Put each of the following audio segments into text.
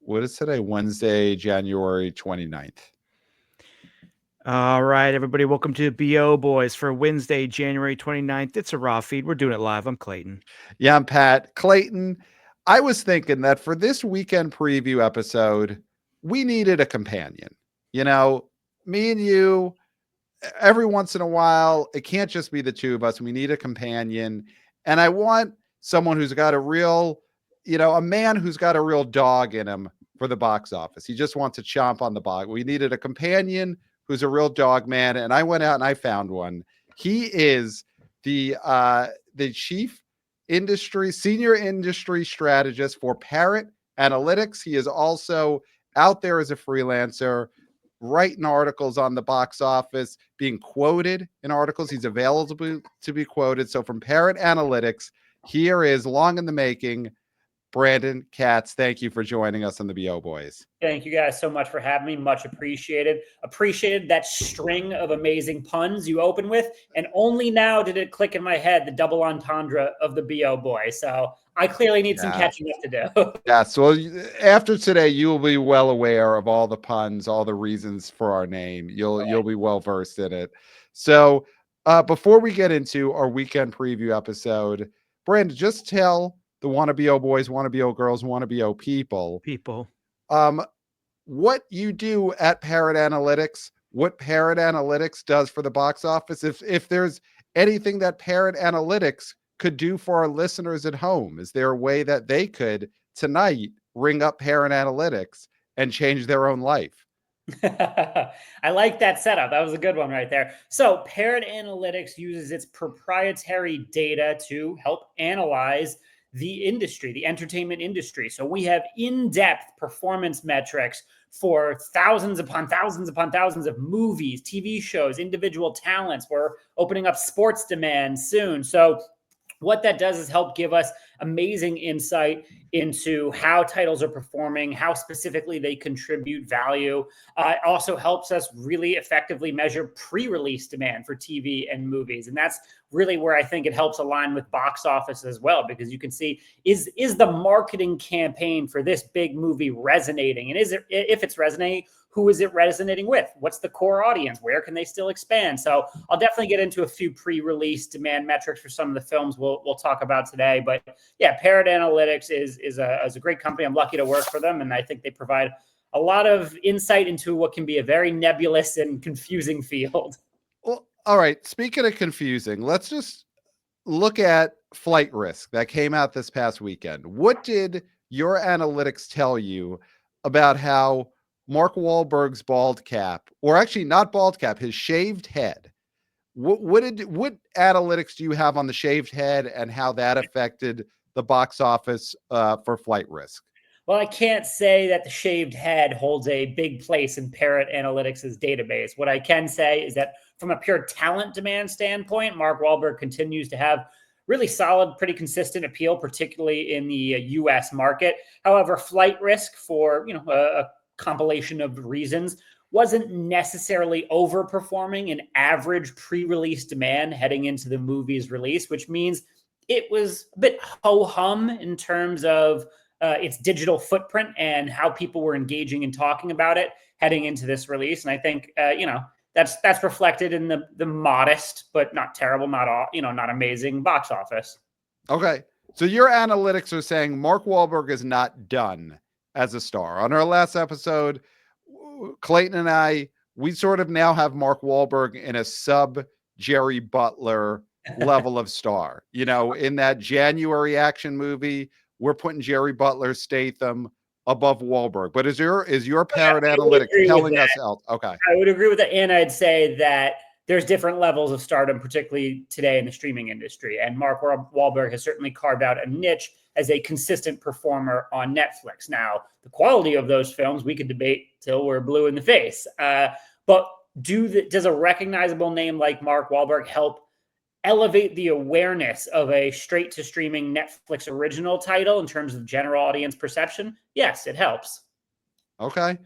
What is today? Wednesday, January 29th. All right, everybody, welcome to BO Boys for Wednesday, January 29th. It's a raw feed. We're doing it live. I'm Clayton. Yeah, I'm Pat. Clayton, I was thinking that for this weekend preview episode, we needed a companion. You know, me and you, every once in a while, it can't just be the two of us. We need a companion. And I want someone who's got a real, a man who's got a real dog in him for the box office. He just wants to chomp on the box. We needed a companion who's a real dog man. And I went out and I found one. He is the chief senior industry strategist for Parrot Analytics. He is also out there as a freelancer, writing articles on the box office, being quoted in articles. He's available to be quoted. So from Parrot Analytics, here is long in the making, Brandon Katz. Thank you for joining us on the BO Boys. Thank you guys so much for having me. Much appreciated. Appreciated that string of amazing puns you open with. And only now did it click in my head, the double entendre of the BO Boy. So I clearly need some catching up to do. Yeah. So after today, you will be well aware of all the puns, all the reasons for our name. You'll be well versed in it. So before we get into our weekend preview episode, Brandon, just tell the wanna BO boys, wanna BO girls, wanna BO people, what you do at Parrot Analytics, what Parrot Analytics does for the box office. If there's anything that Parrot Analytics could do for our listeners at home, is there a way that they could tonight ring up Parrot Analytics and change their own life? I like that setup. That was a good one right there. So Parrot Analytics uses its proprietary data to help analyze the industry, the entertainment industry. So we have in-depth performance metrics for thousands upon thousands upon thousands of movies, TV shows, individual talents. We're opening up sports demand soon. So what that does is help give us amazing insight into how titles are performing, how specifically they contribute value. It also helps us really effectively measure pre-release demand for TV and movies. And that's really where I think it helps align with box office as well, because you can see, is the marketing campaign for this big movie resonating? And if it's resonating, who is it resonating with? What's the core audience? Where can they still expand? So I'll definitely get into a few pre-release demand metrics for some of the films we'll talk about today. But yeah, Parrot Analytics is a great company. I'm lucky to work for them, and I think they provide a lot of insight into what can be a very nebulous and confusing field. Well, all right. Speaking of confusing, let's just look at Flight Risk that came out this past weekend. What did your analytics tell you about how Mark Wahlberg's bald cap, or actually not bald cap, his shaved head? What analytics do you have on the shaved head and how that affected the box office for Flight Risk? Well, I can't say that the shaved head holds a big place in Parrot Analytics' database. What I can say is that from a pure talent demand standpoint, Mark Wahlberg continues to have really solid, pretty consistent appeal, particularly in the U.S. market. However, Flight Risk, for a compilation of reasons, wasn't necessarily overperforming an average pre-release demand heading into the movie's release, which means it was a bit ho-hum in terms of its digital footprint and how people were engaging and talking about it heading into this release. And I think, that's reflected in the modest, but not terrible, not amazing box office. Okay. So your analytics are saying Mark Wahlberg is not done as a star. On our last episode, Clayton and I, we sort of now have Mark Wahlberg in a sub Jerry Butler level of star. In that January action movie, we're putting Jerry Butler, Statham above Wahlberg. But is your Parrot Analytics telling us else? Okay. I would agree with that. And I'd say that there's different levels of stardom, particularly today in the streaming industry. And Mark Wahlberg has certainly carved out a niche as a consistent performer on Netflix. Now, the quality of those films, we could debate till we're blue in the face. But does a recognizable name like Mark Wahlberg help elevate the awareness of a straight-to-streaming Netflix original title in terms of general audience perception? Yes, it helps. Okay.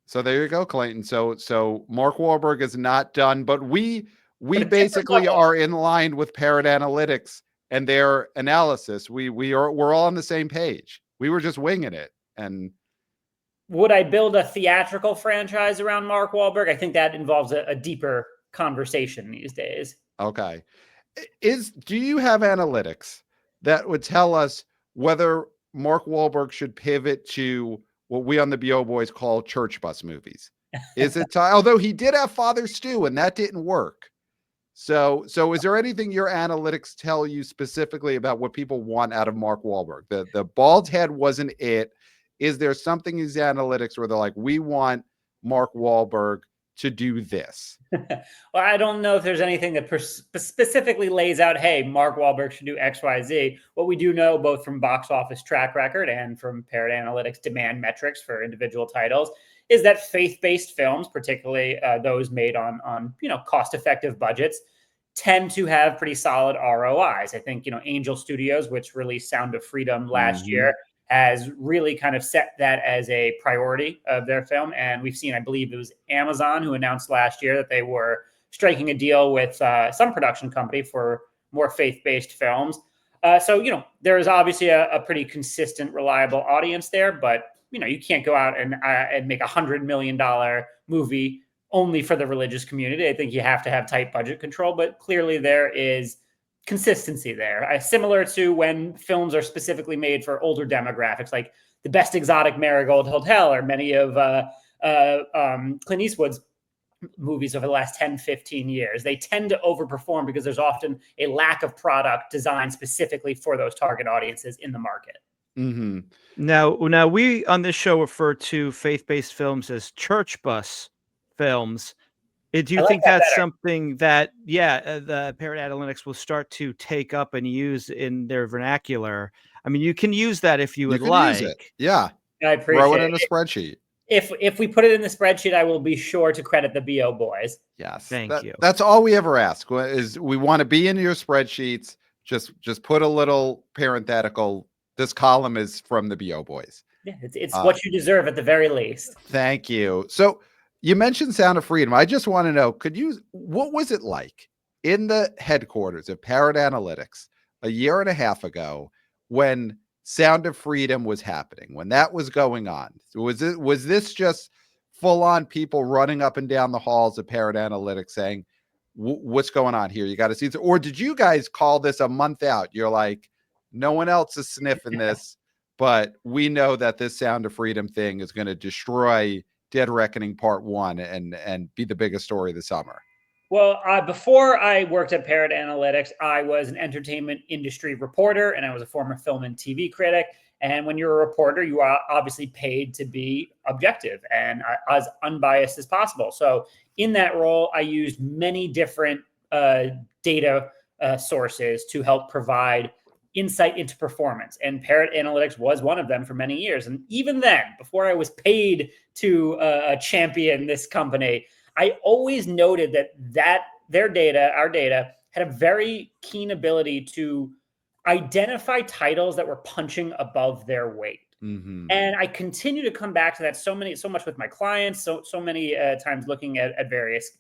So there you go, Clayton. So Mark Wahlberg is not done, but we basically are in line with Parrot Analytics and their analysis. We're all on the same page. We were just winging it, and would I build a theatrical franchise around Mark Wahlberg? I think that involves a deeper conversation these days. Okay. Do you have analytics that would tell us whether Mark Wahlberg should pivot to what we on the BO Boys call church bus movies? Is it although he did have Father Stew and that didn't work. So is there anything your analytics tell you specifically about what people want out of Mark Wahlberg? The bald head wasn't it. Is there something in his analytics where they're like, we want Mark Wahlberg to do this? Well, I don't know if there's anything that specifically lays out, hey, Mark Wahlberg should do X, Y, Z. What we do know, both from box office track record and from Parrot Analytics demand metrics for individual titles, is that faith-based films, particularly those made on cost-effective budgets, tend to have pretty solid ROIs. I think Angel Studios, which released Sound of Freedom last year, has really kind of set that as a priority of their film. And we've seen, I believe it was Amazon who announced last year that they were striking a deal with some production company for more faith-based films. So there is obviously a pretty consistent, reliable audience there, but you can't go out and make $100 million movie only for the religious community. I think you have to have tight budget control, but clearly there is consistency there. Similar to when films are specifically made for older demographics, like The Best Exotic Marigold Hotel or many of Clint Eastwood's movies over the last 10, 15 years. They tend to overperform because there's often a lack of product designed specifically for those target audiences in the market. Mm-hmm. Now we on this show refer to faith-based films as church bus films. Do you think that's something that, the Parrot Analytics will start to take up and use in their vernacular? I mean, you can use that if you would like. Use it. Yeah. I appreciate Throw it in a spreadsheet. If we put it in the spreadsheet, I will be sure to credit the BO Boys. Yes. Thank you. That's all we ever ask is we want to be in your spreadsheets. Just put a little parenthetical. This column is from the BO Boys. Yeah, it's what you deserve at the very least. Thank you. So you mentioned Sound of Freedom. I just want to know, what was it like in the headquarters of Parrot Analytics a year and a half ago when Sound of Freedom was happening, when that was going on? Was this just full on people running up and down the halls of Parrot Analytics saying, what's going on here? You got to see it. Or did you guys call this a month out? You're like, no one else is sniffing this, but we know that this Sound of Freedom thing is going to destroy Dead Reckoning Part 1 and be the biggest story of the summer. Well, before I worked at Parrot Analytics, I was an entertainment industry reporter, and I was a former film and TV critic. And when you're a reporter, you are obviously paid to be objective and as unbiased as possible. So in that role, I used many different data sources to help provide insight into performance. And Parrot Analytics was one of them for many years. And even then, before I was paid to champion this company, I always noted that their data, our data, had a very keen ability to identify titles that were punching above their weight. Mm-hmm. And I continue to come back to that so much with my clients, so many times looking at various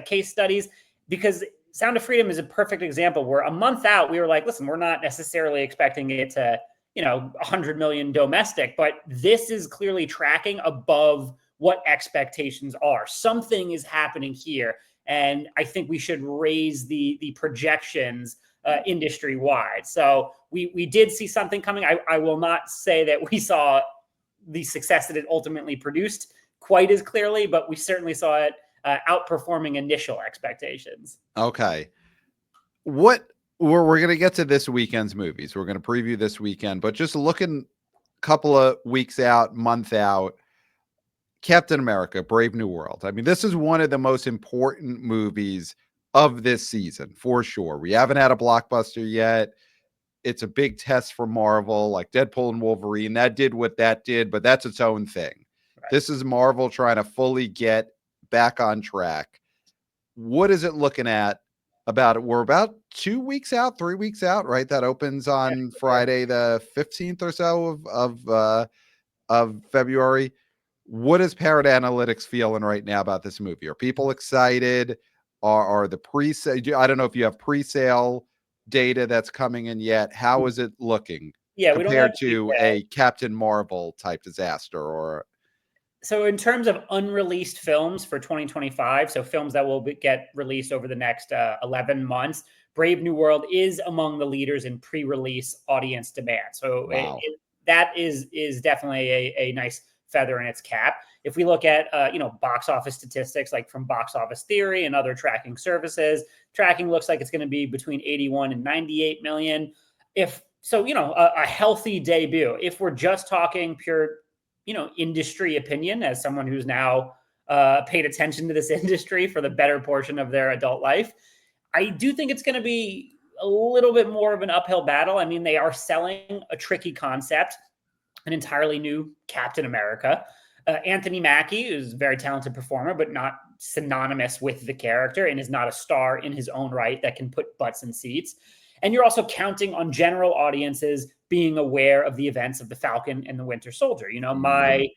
case studies, because Sound of Freedom is a perfect example where a month out, we were like, listen, we're not necessarily expecting it to, 100 million domestic, but this is clearly tracking above what expectations are. Something is happening here. And I think we should raise the projections industry wide. So we did see something coming. I will not say that we saw the success that it ultimately produced quite as clearly, but we certainly saw it outperforming initial expectations. Okay. We're going to get to this weekend's movies. We're going to preview this weekend, but just looking a couple of weeks out, month out, Captain America, Brave New World. I mean, this is one of the most important movies of this season, for sure. We haven't had a blockbuster yet. It's a big test for Marvel, like Deadpool and Wolverine. That did what that did, but that's its own thing. Right. This is Marvel trying to fully get back on track. What is it looking at about it? We're about 2 weeks out, 3 weeks out, right? That opens on Friday, the 15th or so of February. What is Parrot Analytics feeling right now about this movie? Are people excited? Are the pre-sale? I don't know if you have pre-sale data that's coming in yet. How is it looking? Yeah, compared to a Captain Marvel type disaster or So in terms of unreleased films for 2025, so films that will get released over the next 11 months, Brave New World is among the leaders in pre-release audience demand. So Wow. that is definitely a nice feather in its cap. If we look at box office statistics like from Box Office Theory and other tracking services, tracking looks like it's going to be between 81 and 98 million. If so, a healthy debut. If we're just talking pure industry opinion, as someone who's now paid attention to this industry for the better portion of their adult life, I do think it's going to be a little bit more of an uphill battle. I mean, they are selling a tricky concept, an entirely new Captain America. Anthony Mackie is a very talented performer, but not synonymous with the character and is not a star in his own right that can put butts in seats. And you're also counting on general audiences being aware of the events of the Falcon and the Winter Soldier. My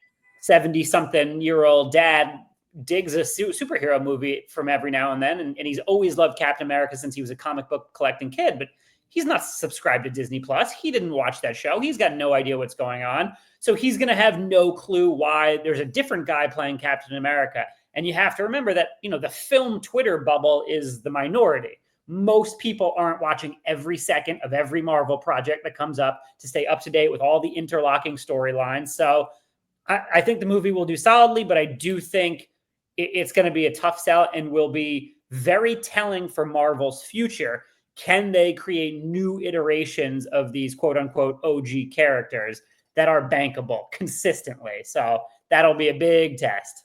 70-something-year-old dad digs a superhero movie from every now and then, and he's always loved Captain America since he was a comic book collecting kid, but he's not subscribed to Disney Plus. He didn't watch that show. He's got no idea what's going on. So he's going to have no clue why there's a different guy playing Captain America. And you have to remember that, the film Twitter bubble is the minority. Most people aren't watching every second of every Marvel project that comes up to stay up to date with all the interlocking storylines. So I think the movie will do solidly, but I do think it's going to be a tough sell and will be very telling for Marvel's future. Can they create new iterations of these quote unquote OG characters that are bankable consistently? So that'll be a big test.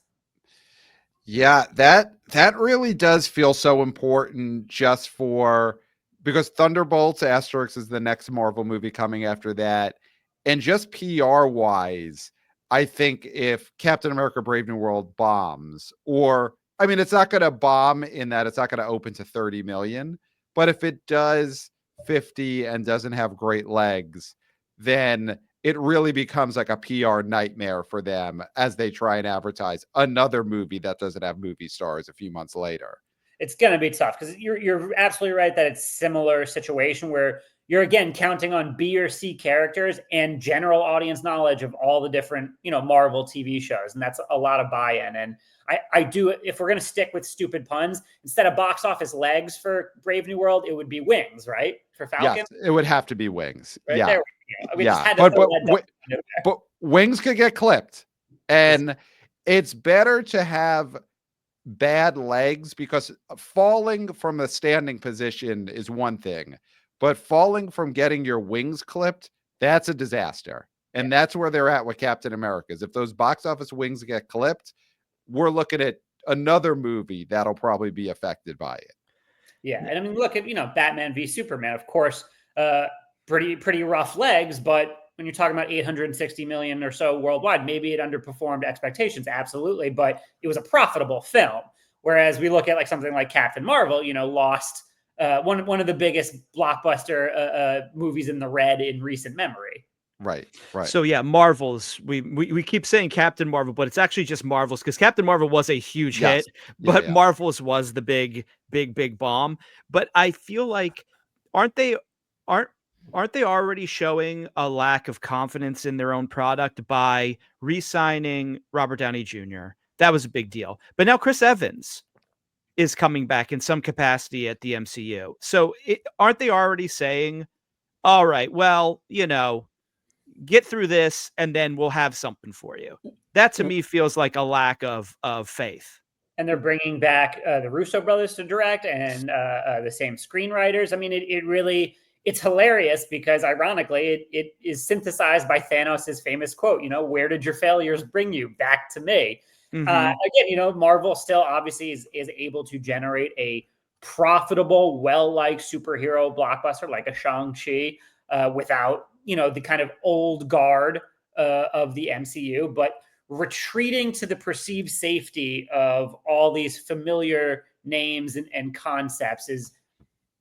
Yeah, that really does feel so important just because Thunderbolts Asterix is the next Marvel movie coming after that. And just PR wise, I think if Captain America Brave New World bombs, it's not going to bomb in that it's not going to open to 30 million, but if it does 50 and doesn't have great legs, then it really becomes like a PR nightmare for them as they try and advertise another movie that doesn't have movie stars a few months later. It's going to be tough because you're absolutely right that it's similar situation where you're again counting on B or C characters and general audience knowledge of all the different, Marvel TV shows. And that's a lot of buy-in. And I do, if we're going to stick with stupid puns, instead of box office legs for Brave New World, it would be wings, right? For Falcon? Yes, it would have to be wings. Right yeah. there. But wings could get clipped. And it's better to have bad legs because falling from a standing position is one thing, but falling from getting your wings clipped, that's a disaster. And that's where they're at with Captain America's. If those box office wings get clipped, we're looking at another movie that'll probably be affected by it. Yeah. And I mean, look at, Batman v Superman, of course, pretty rough legs, but when you're talking about 860 million or so worldwide, maybe it underperformed expectations. Absolutely. But it was a profitable film. Whereas we look at like something like Captain Marvel, lost one of the biggest blockbuster movies in the red in recent memory. Right. So yeah, Marvels. We keep saying Captain Marvel, but it's actually just Marvels because Captain Marvel was a huge hit, but Marvels was the big bomb. But I feel like aren't they already showing a lack of confidence in their own product by re-signing Robert Downey Jr.? That was a big deal. But now Chris Evans is coming back in some capacity at the MCU. So aren't they already saying, all right, well, get through this and then we'll have something for you? That to me feels like a lack of faith. And they're bringing back the Russo brothers to direct and the same screenwriters. I mean, it's hilarious because ironically, it is synthesized by Thanos' famous quote, where did your failures bring you? Back to me. Mm-hmm. Again, Marvel still obviously is able to generate a profitable, well-liked superhero blockbuster like a Shang-Chi without, the kind of old guard of the MCU, but retreating to the perceived safety of all these familiar names and concepts is,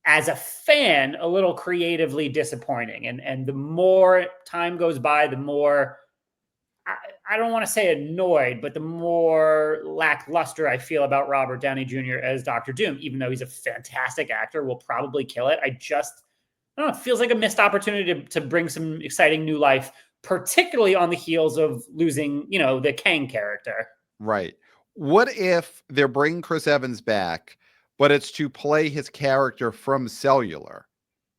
as a fan, a little creatively disappointing. And the more time goes by, the more, I don't want to say annoyed, but the more lackluster I feel about Robert Downey Jr. as Dr. Doom, even though he's a fantastic actor, will probably kill it. I don't know, it feels like a missed opportunity to bring some exciting new life particularly on the heels of losing, the Kang character. Right. What if they're bringing Chris Evans back, but it's to play his character from Cellular?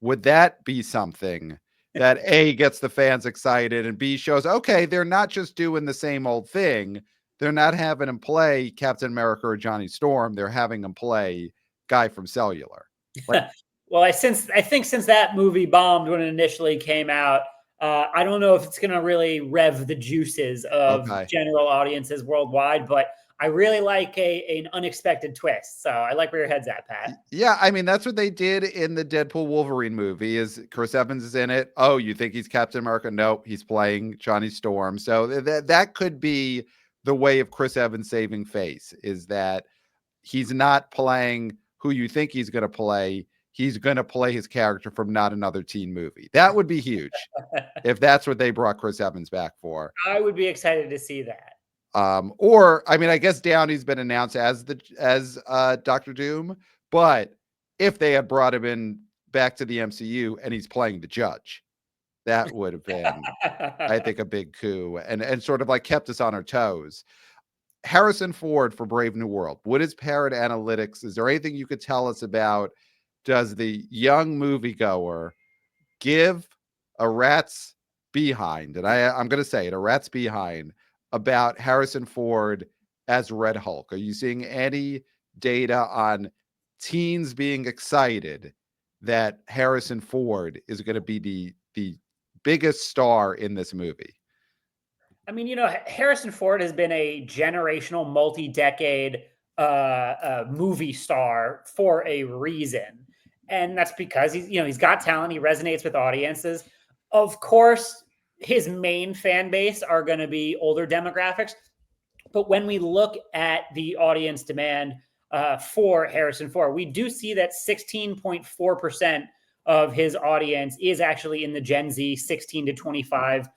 Would that be something that A, gets the fans excited, and B, shows, okay, they're not just doing the same old thing. They're not having him play Captain America or Johnny Storm. They're having him play guy from Cellular. Like, well, I think since that movie bombed when it initially came out, I don't know if it's going to really rev the juices of general audiences worldwide, but I really like an unexpected twist. So I like where your head's at, Pat. Yeah, I mean, that's what they did in the Deadpool Wolverine movie. Is Chris Evans is in it. Oh, you think he's Captain America? Nope, he's playing Johnny Storm. So that could be the way of Chris Evans saving face, is that he's not playing who you think he's going to play. He's going to play his character from not another teen movie. That would be huge if that's what they brought Chris Evans back for. I would be excited to see that. Or I mean, I guess Downey's been announced as Dr. Doom, but if they had brought him in back to the MCU and he's playing the Judge, that would have been, I think, a big coup and sort of like kept us on our toes. Harrison Ford for Brave New World. What is Parrot Analytics? Is there anything you could tell us about? Does the young moviegoer give a rat's behind, and I'm going to say it, a rat's behind, about Harrison Ford as Red Hulk? Are you seeing any data on teens being excited that Harrison Ford is going to be the biggest star in this movie? I mean, Harrison Ford has been a generational, multi-decade movie star for a reason. And that's because he's got talent. He resonates with audiences. Of course, his main fan base are going to be older demographics. But when we look at the audience demand for Harrison Ford, we do see that 16.4% of his audience is actually in the Gen Z 16 to 25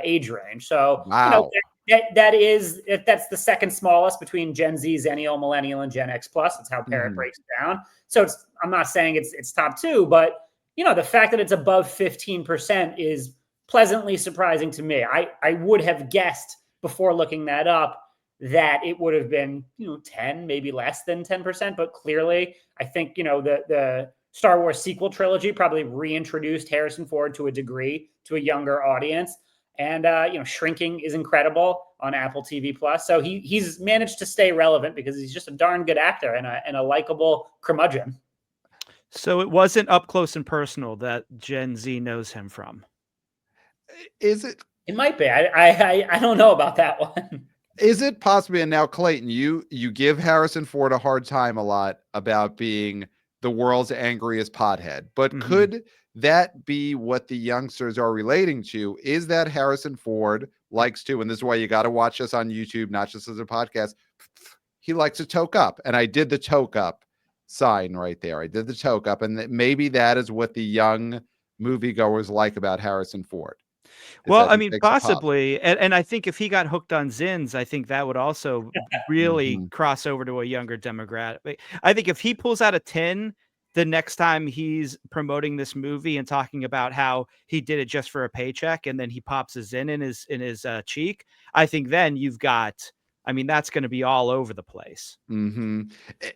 age range. So, wow. That's the second smallest between Gen Z, Zennial, Millennial, and Gen X Plus. That's how Parrot breaks it down. So I'm not saying it's top two, but the fact that it's above 15% is pleasantly surprising to me. I would have guessed before looking that up that it would have been 10, maybe less than 10%. But clearly, I think the Star Wars sequel trilogy probably reintroduced Harrison Ford to a degree to a younger audience. And Shrinking is incredible on Apple TV Plus. So he's managed to stay relevant because he's just a darn good actor and a likable curmudgeon. So it wasn't Up Close and Personal that Gen Z knows him from. Is it? It might be. I don't know about that one. Is it possibly? And now, Clayton, you give Harrison Ford a hard time a lot about being the world's angriest pothead, but could that be what the youngsters are relating to? Is that Harrison Ford likes to, and this is why you got to watch us on YouTube, not just as a podcast, he likes to toke up. And I did the toke up sign right there. I did the toke up, and maybe that is what the young moviegoers like about Harrison Ford. Well, I mean, possibly. And I think if he got hooked on Zins, I think that would also really cross over to a younger demographic. I think if he pulls out a 10 the next time he's promoting this movie and talking about how he did it just for a paycheck, and then he pops a Zin in his cheek, I think then you've got, I mean, that's going to be all over the place.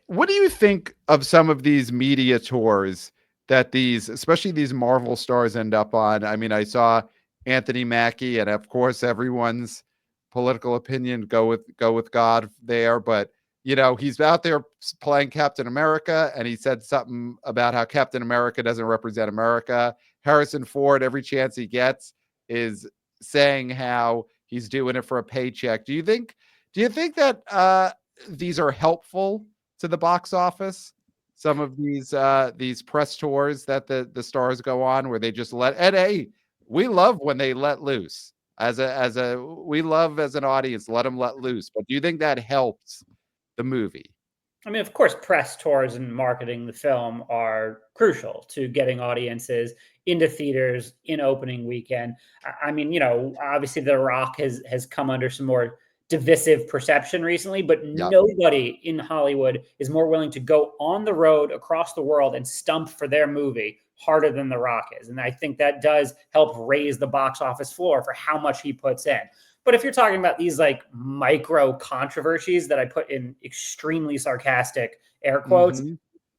What do you think of some of these media tours that especially these Marvel stars end up on? I mean, I saw Anthony Mackie, and of course everyone's political opinion go with God there, but he's out there playing Captain America, and he said something about how Captain America doesn't represent America. Harrison Ford, every chance he gets, is saying how he's doing it for a paycheck. Do you think that these are helpful to the box office? Some of these press tours that the stars go on, where they just we love when they let loose. We love as an audience, let them let loose. But do you think that helps the movie? I mean, of course, press tours and marketing the film are crucial to getting audiences into theaters in opening weekend. I mean, obviously The Rock has come under some more divisive perception recently, but nobody in Hollywood is more willing to go on the road across the world and stump for their movie harder than The Rock is. And I think that does help raise the box office floor for how much he puts in. But if you're talking about these like micro controversies that I put in extremely sarcastic air quotes,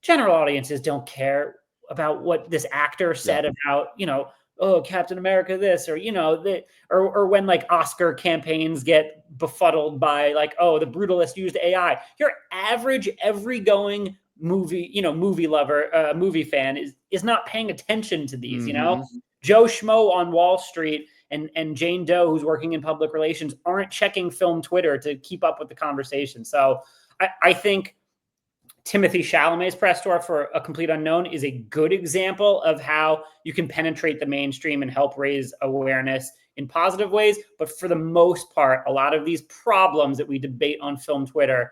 general audiences don't care about what this actor said about, oh, Captain America this, or, or when like Oscar campaigns get befuddled by like, oh, the brutalist used AI. Your average every-going movie lover, movie fan is not paying attention to these, Joe Schmo on Wall Street and Jane Doe, who's working in public relations, aren't checking film Twitter to keep up with the conversation. So I think Timothée Chalamet's press tour for A Complete Unknown is a good example of how you can penetrate the mainstream and help raise awareness in positive ways. But for the most part, a lot of these problems that we debate on film Twitter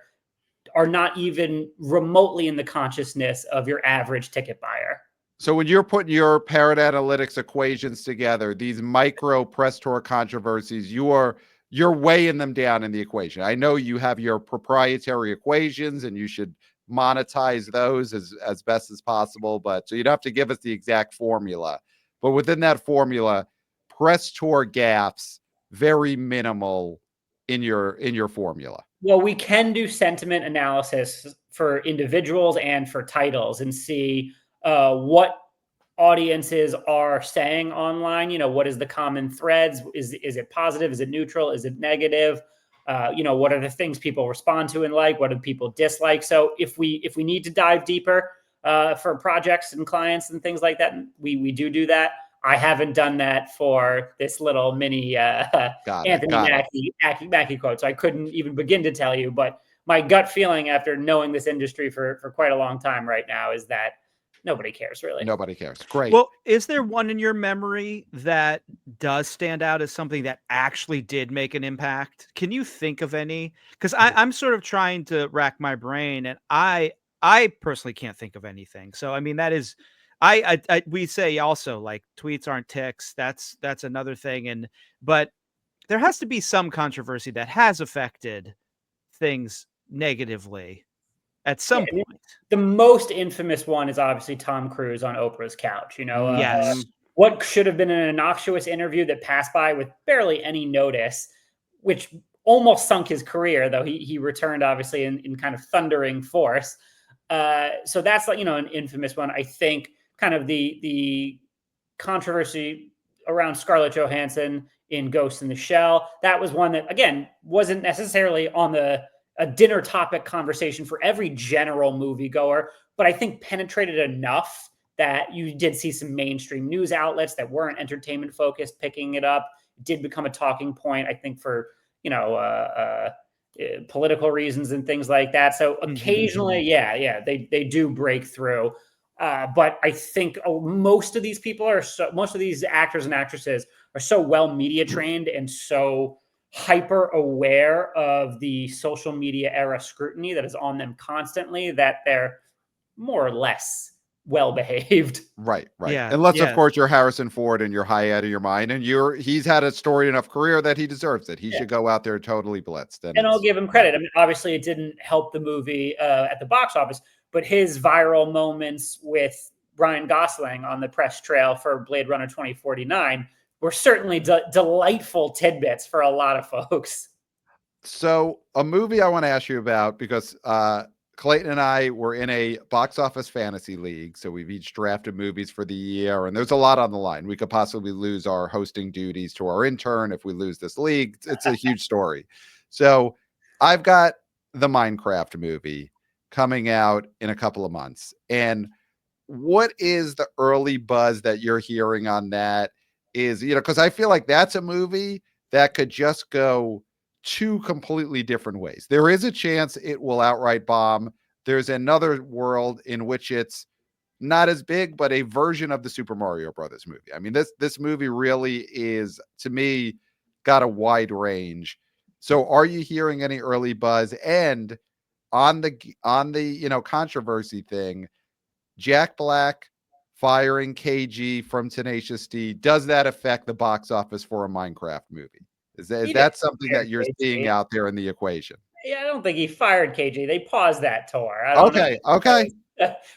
are not even remotely in the consciousness of your average ticket buyer. So when you're putting your Parrot Analytics equations together, these micro press tour controversies, you're weighing them down in the equation. I know you have your proprietary equations and you should monetize those as best as possible, but so you'd have to give us the exact formula. But within that formula, press tour gaps, very minimal in your formula. Well, we can do sentiment analysis for individuals and for titles and see what audiences are saying online. What is the common threads? Is it positive? Is it neutral? Is it negative? What are the things people respond to and like? What do people dislike? So if we need to dive deeper for projects and clients and things like that, we do that. I haven't done that for this little mini Anthony Mackie quote, so I couldn't even begin to tell you. But my gut feeling after knowing this industry for quite a long time right now is that nobody cares, really. Nobody cares. Great. Well, is there one in your memory that does stand out as something that actually did make an impact? Can you think of any? Because I'm sort of trying to rack my brain, and I personally can't think of anything. So, I mean, that is, we say also like tweets aren't ticks. That's another thing. But there has to be some controversy that has affected things negatively at some point. The most infamous one is obviously Tom Cruise on Oprah's couch. Yes. What should have been an innocuous interview that passed by with barely any notice, which almost sunk his career, though he returned obviously in kind of thundering force. So that's like, an infamous one. I think kind of the controversy around Scarlett Johansson in Ghost in the Shell. That was one that, again, wasn't necessarily on a dinner topic conversation for every general moviegoer, but I think penetrated enough that you did see some mainstream news outlets that weren't entertainment focused picking it up. It did become a talking point, I think, for, political reasons and things like that. So occasionally, they do break through. But I think most of these actors and actresses are so well media trained and so hyper aware of the social media era scrutiny that is on them constantly that they're more or less well behaved. Right. Yeah, Unless, of course, you're Harrison Ford and you're high out of your mind and he's had a storied enough career that he deserves it. He should go out there totally blitzed. And I'll give him credit. I mean, obviously it didn't help the movie at the box office, but his viral moments with Ryan Gosling on the press trail for Blade Runner 2049 were certainly delightful tidbits for a lot of folks. So a movie I want to ask you about, because Clayton and I were in a box office fantasy league. So we've each drafted movies for the year, and there's a lot on the line. We could possibly lose our hosting duties to our intern if we lose this league. It's a huge story. So I've got the Minecraft movie coming out in a couple of months. And what is the early buzz that you're hearing on that? Is, because I feel like that's a movie that could just go two completely different ways. There is a chance it will outright bomb. There's another world in which it's not as big, but a version of the Super Mario Brothers movie. I mean, this movie really is, to me, got a wide range. So are you hearing any early buzz? And on the controversy thing, Jack Black firing KG from Tenacious D, does that affect the box office for a Minecraft movie? Is that something that you're KG. seeing out there in the equation? Yeah, I don't think he fired KG. They paused that tour. I don't know. Okay.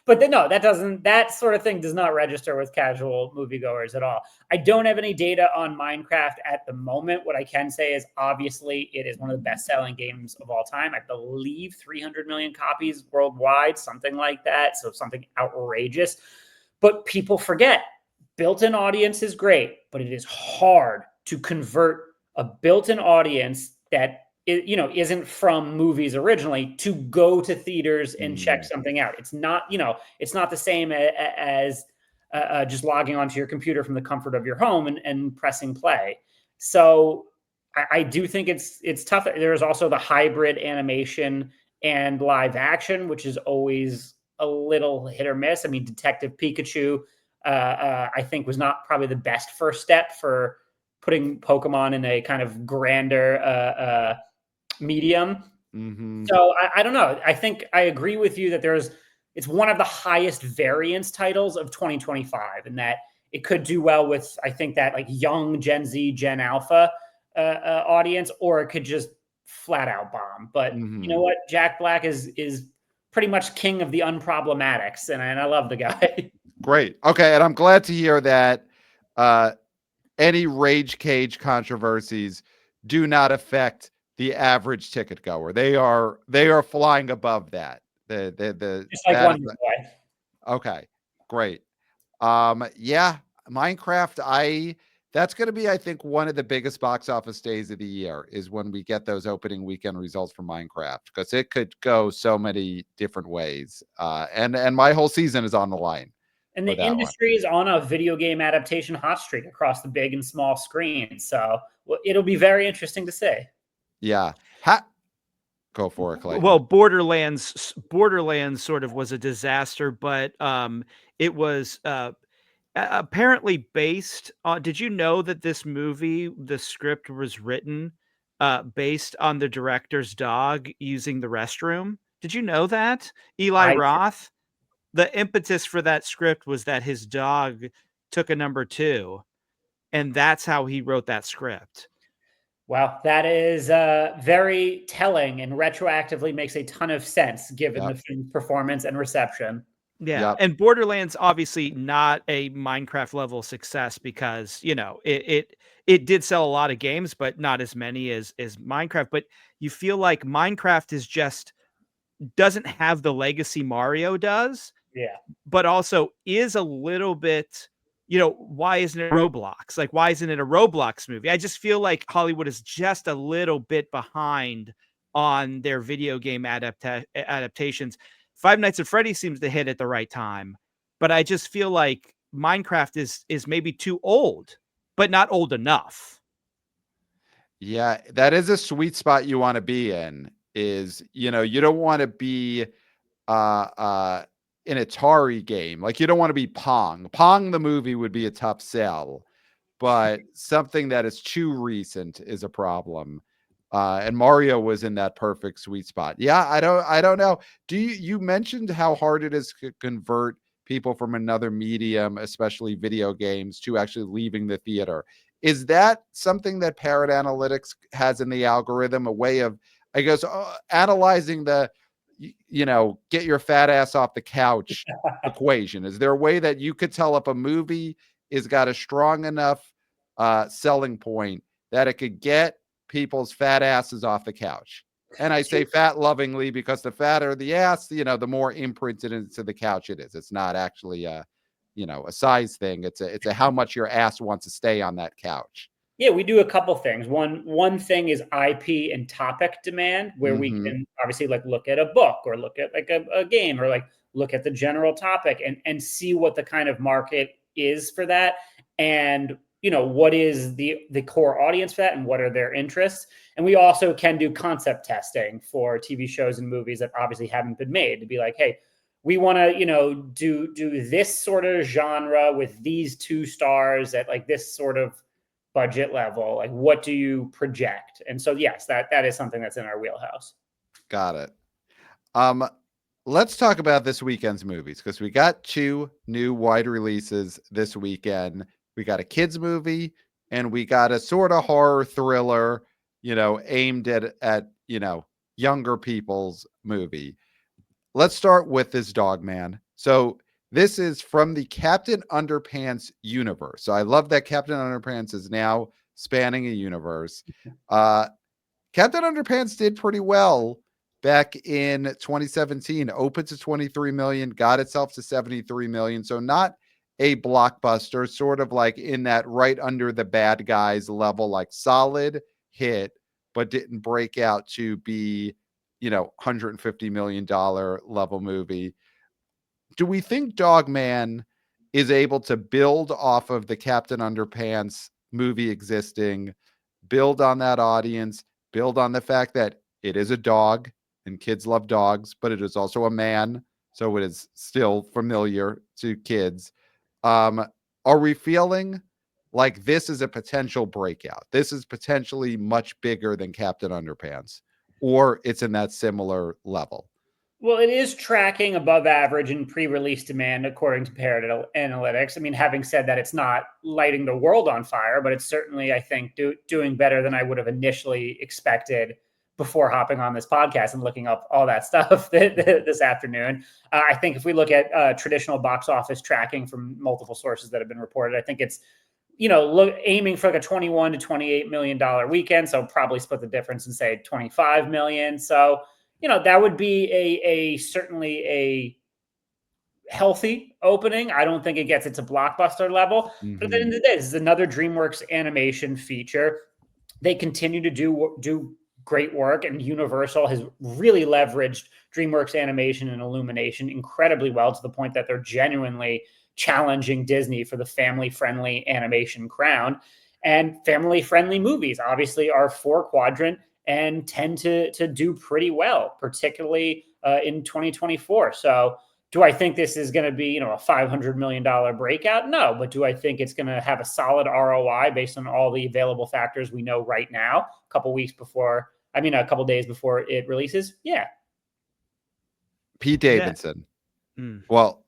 But then, no, that sort of thing does not register with casual moviegoers at all. I don't have any data on Minecraft at the moment. What I can say is obviously it is one of the best-selling games of all time. I believe 300 million copies worldwide, something like that. So something outrageous. But people forget built-in audience is great, but it is hard to convert a built-in audience that isn't from movies originally to go to theaters and check something out. It's not, it's not the same as just logging onto your computer from the comfort of your home and pressing play. So I do think it's tough. There's also the hybrid animation and live action, which is always a little hit or miss. I mean, Detective Pikachu, I think was not probably the best first step for putting Pokemon in a kind of grander medium. So I don't know. I think I agree with you that it's one of the highest variance titles of 2025, and that it could do well with, I think, that like young Gen Z, Gen Alpha audience, or it could just flat out bomb. But you know what? Jack Black is pretty much king of the unproblematics, and I love the guy. Great. Okay, and I'm glad to hear that any rage cage controversies do not affect the average ticket goer. They are flying above that. Just like Wonder Boy. Okay, great. Yeah, Minecraft. That's going to be, I think, one of the biggest box office days of the year is when we get those opening weekend results for Minecraft, because it could go so many different ways. And my whole season is on the line. And the industry is on a video game adaptation hot streak across the big and small screens. So it'll be very interesting to see. Yeah. Go for it, Clayton. Well, Borderlands sort of was a disaster, but it was apparently based on. Did you know that this movie, the script was written based on the director's dog using the restroom? Did you know that? Eli Roth? The impetus for that script was that his dog took a number 2, and that's how he wrote that script. Wow, that is very telling and retroactively makes a ton of sense given the film's performance and reception. Yeah, and Borderlands obviously not a Minecraft level success because it did sell a lot of games, but not as many as Minecraft. But you feel like Minecraft is just doesn't have the legacy Mario does. Yeah, but also is a little bit, why isn't it Roblox? Like, why isn't it a Roblox movie? I just feel like Hollywood is just a little bit behind on their video game adaptations. Five Nights at Freddy's seems to hit at the right time, but I just feel like Minecraft is maybe too old, but not old enough. Yeah, that is a sweet spot you want to be in. You don't want to be an Atari game. Like, you don't want to be Pong. Pong the movie would be a tough sell, but something that is too recent is a problem. And Mario was in that perfect sweet spot. Yeah, I don't know. You mentioned how hard it is to convert people from another medium, especially video games, to actually leaving the theater. Is that something that Parrot Analytics has in the algorithm, a way of, I guess, analyzing the get your fat ass off the couch equation? Is there a way that you could tell if a movie is got a strong enough selling point that it could get people's fat asses off the couch? And I say fat lovingly because the fatter the ass, the more imprinted into the couch it is. It's not actually a size thing. It's a how much your ass wants to stay on that couch. Yeah, we do a couple things. One thing is IP and topic demand, where we can obviously look at a book or look at a game or look at the general topic and see what the kind of market is for that. And what is the core audience for that and what are their interests. And we also can do concept testing for TV shows and movies that obviously haven't been made, to be like, hey, we want to, do this sort of genre with these 2 stars at this sort of budget level. Like, what do you project? And so, yes, that is something that's in our wheelhouse. Got it. Let's talk about this weekend's movies, because we got 2 new wide releases this weekend. We got a kids movie and we got a sort of horror thriller, aimed at younger people's movie. Let's start with this Dog Man. So this is from the Captain Underpants universe. So I love that Captain Underpants is now spanning a universe. Captain Underpants did pretty well back in 2017, opened to 23 million, got itself to 73 million. So not a blockbuster, sort of like in that right under the Bad Guys level, like solid hit, but didn't break out to be, $150 million level movie. Do we think Dog Man is able to build off of the Captain Underpants movie existing, build on that audience, build on the fact that it is a dog and kids love dogs, but it is also a man, so it is still familiar to kids? Are we feeling like this is a potential breakout? This is potentially much bigger than Captain Underpants, or it's in that similar level? Well, it is tracking above average in pre-release demand, according to Parrot Analytics. I mean, having said that, it's not lighting the world on fire, but it's certainly, I think, doing better than I would have initially expected before hopping on this podcast and looking up all that stuff this afternoon. I think if we look at traditional box office tracking from multiple sources that have been reported, I think it's aiming for like a $21 to $28 million weekend. So probably split the difference and say 25 million. So, that would be a certainly a healthy opening. I don't think it gets it to blockbuster level, but at the end of the day, this is another DreamWorks animation feature. They continue to do great work, and Universal has really leveraged DreamWorks animation and Illumination incredibly well, to the point that they're genuinely challenging Disney for the family-friendly animation crown. And family-friendly movies obviously are 4-quadrant and tend to do pretty well, particularly in 2024. So do I think this is going to be, a $500 million breakout? No, but do I think it's going to have a solid ROI based on all the available factors we know right now, a couple days before it releases? Yeah. Pete Davidson. Yeah. Well,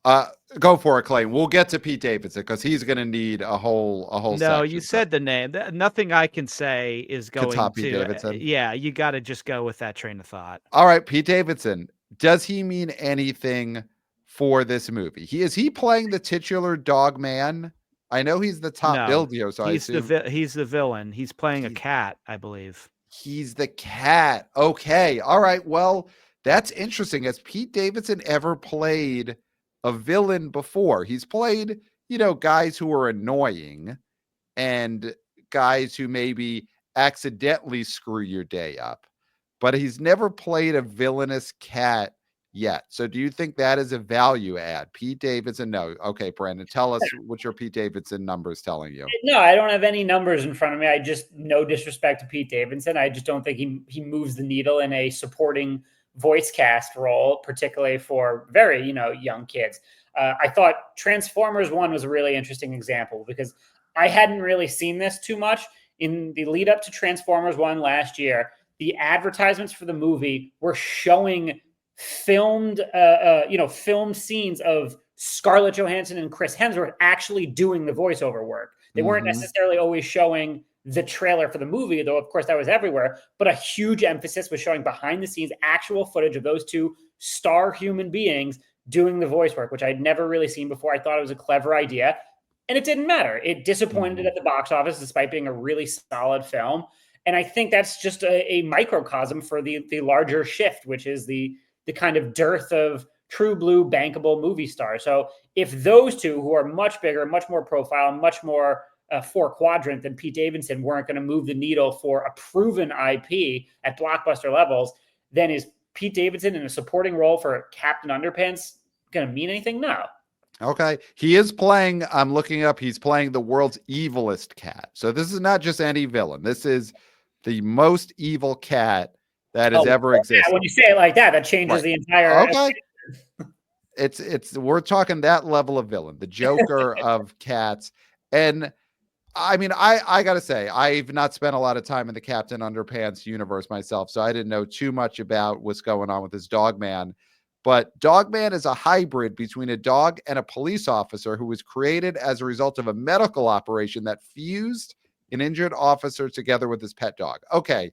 go for it, Clay. We'll get to Pete Davidson because he's going to need a whole No, section. You said the name. Nothing I can say is going to Pete Davidson. Yeah, you got to just go with that train of thought. All right, Pete Davidson. Does he mean anything for this movie? Is he playing the titular Dog Man? I know he's the top billed here, so he's the villain. He's playing a cat, I believe. He's the cat. Okay. All right. Well, that's interesting. Has Pete Davidson ever played a villain before? He's played, guys who are annoying and guys who maybe accidentally screw your day up, but he's never played a villainous cat yet. So do you think that is a value add? Pete Davidson? No. Okay, Brandon, tell us what your Pete Davidson number is telling you. No, I don't have any numbers in front of me. I just, no disrespect to Pete Davidson, I just don't think he moves the needle in a supporting voice cast role, particularly for very, young kids. I thought Transformers 1 was a really interesting example because I hadn't really seen this too much in the lead up to Transformers 1 last year. The advertisements for the movie were showing filmed scenes of Scarlett Johansson and Chris Hemsworth actually doing the voiceover work. They weren't necessarily always showing the trailer for the movie, though, of course, that was everywhere. But a huge emphasis was showing behind the scenes actual footage of those two star human beings doing the voice work, which I'd never really seen before. I thought it was a clever idea. And it didn't matter. It disappointed at the box office, despite being a really solid film. And I think that's just a microcosm for the larger shift, which is the kind of dearth of true blue bankable movie stars. So if those two, who are much bigger, much more profile, much more 4-quadrant than Pete Davidson, weren't going to move the needle for a proven IP at blockbuster levels, then is Pete Davidson in a supporting role for Captain Underpants going to mean anything? No. Okay. He is playing, I'm looking up, he's playing the world's evilest cat. So this is not just any villain. This is the most evil cat that has ever existed. Yeah, when you say it like that, that changes the entire. Okay. We're talking that level of villain, the Joker of cats. And I mean, I got to say, I've not spent a lot of time in the Captain Underpants universe myself, so I didn't know too much about what's going on with this Dog Man. But Dog Man is a hybrid between a dog and a police officer who was created as a result of a medical operation that fused an injured officer together with his pet dog. Okay.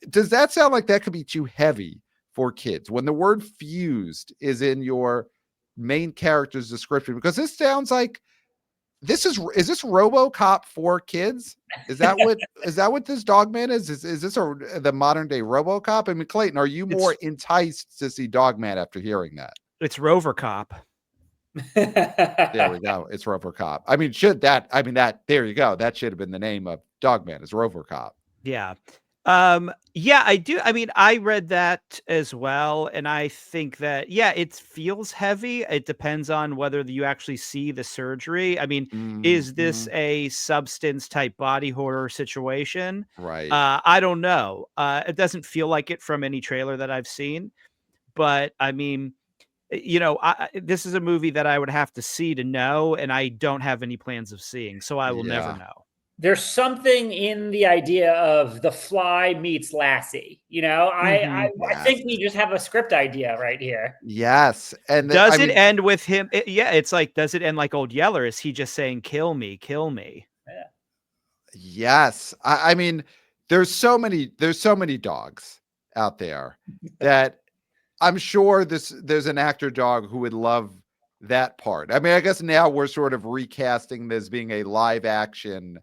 Does that sound like that could be too heavy for kids when the word fused is in your main character's description? Because this sounds like is this RoboCop for kids? Is that what this Dogman is? Is this the modern day RoboCop? I mean, Clayton, are you more enticed to see Dogman after hearing that? It's Rover Cop. There we go. It's Rover Cop. I mean, there you go. That should have been the name of Dogman, is Rover Cop. Yeah. Yeah, I do. I mean, I read that as well. And I think that, yeah, it feels heavy. It depends on whether you actually see the surgery. I mean, is this a substance type body horror situation? Right. I don't know. It doesn't feel like it from any trailer that I've seen, but I mean, this is a movie that I would have to see to know, and I don't have any plans of seeing, so I will never know. There's something in the idea of The Fly meets Lassie. I think we just have a script idea right here. Yes. And does it end with him? It's like, does it end like Old Yeller? Is he just saying, kill me, kill me? Yeah. Yes. I mean, there's so many dogs out there that I'm sure there's an actor dog who would love that part. I mean, I guess now we're sort of recasting this being a live action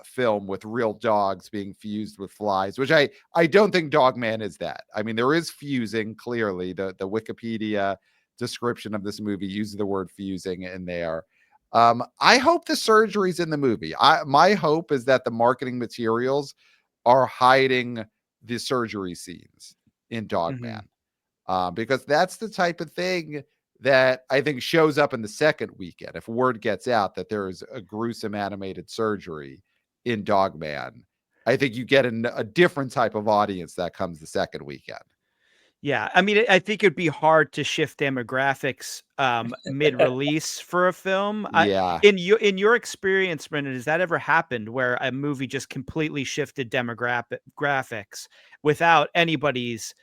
film with real dogs being fused with flies, which I don't think Dogman is that. I mean, there is fusing, clearly. The Wikipedia description of this movie uses the word fusing in there. I hope the surgery's in the movie. My hope is that the marketing materials are hiding the surgery scenes in Dogman. Because that's the type of thing that I think shows up in the second weekend. If word gets out that there is a gruesome animated surgery in Dogman, I think you get a different type of audience that comes the second weekend. Yeah, I mean, I think it'd be hard to shift demographics mid-release for a film. Yeah. In your experience, Brendan, has that ever happened where a movie just completely shifted graphics without anybody's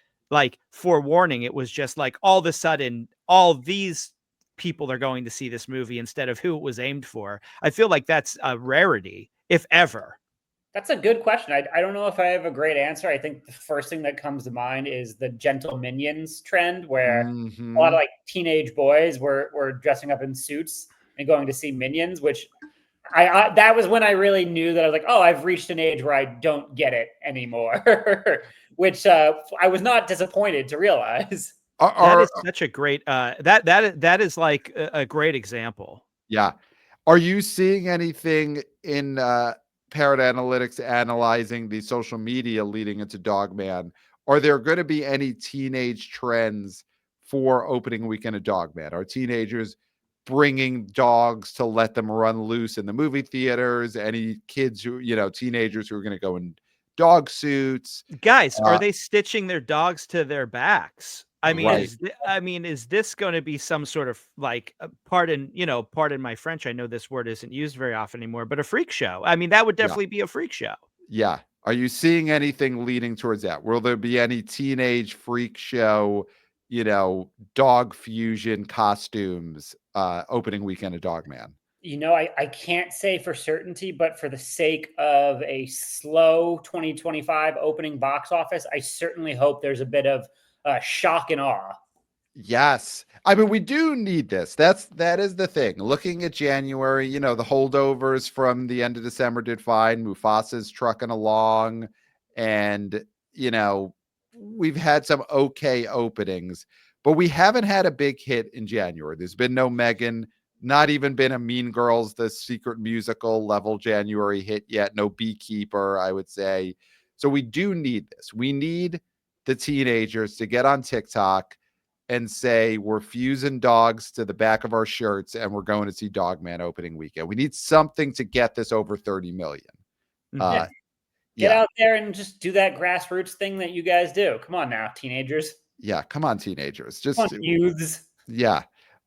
forewarning? It was just like all of a sudden, all these people are going to see this movie instead of who it was aimed for. I feel like that's a rarity, if ever. That's a good question. I don't know if I have a great answer. I think the first thing that comes to mind is the Gentle Minions trend, where a lot of teenage boys were dressing up in suits and going to see Minions, which that was when I really knew that I was like, oh, I've reached an age where I don't get it anymore, which I was not disappointed to realize. That is such a great that is like a great example. Yeah. Are you seeing anything in Parrot Analytics analyzing the social media leading into Dogman? Are there going to be any teenage trends for opening weekend of Dogman? Are teenagers bringing dogs to let them run loose in the movie theaters? Any kids teenagers who are going to go in dog suits? Guys, are they stitching their dogs to their backs? I mean, right. Is this going to be some sort of pardon my French, I know this word isn't used very often anymore, but a freak show? I mean, that would definitely be a freak show. Yeah. Are you seeing anything leading towards that? Will there be any teenage freak show, dog fusion costumes opening weekend of Dogman? I can't say for certainty, but for the sake of a slow 2025 opening box office, I certainly hope there's a bit of shock and awe. Yes. I mean, we do need this. That is the thing. Looking at January, the holdovers from the end of December did fine. Mufasa's trucking along, and we've had some okay openings, but we haven't had a big hit in January. There's been no Megan, not even been a Mean Girls, the Secret Musical level January hit yet. No Beekeeper, I would say. So we do need this. We need the teenagers to get on TikTok and say we're fusing dogs to the back of our shirts and we're going to see Dogman opening weekend. We need something to get this over 30 million. Get out there and just do that grassroots thing that you guys do. Come on now, teenagers. Yeah, come on, teenagers. Just come on, youths. Yeah.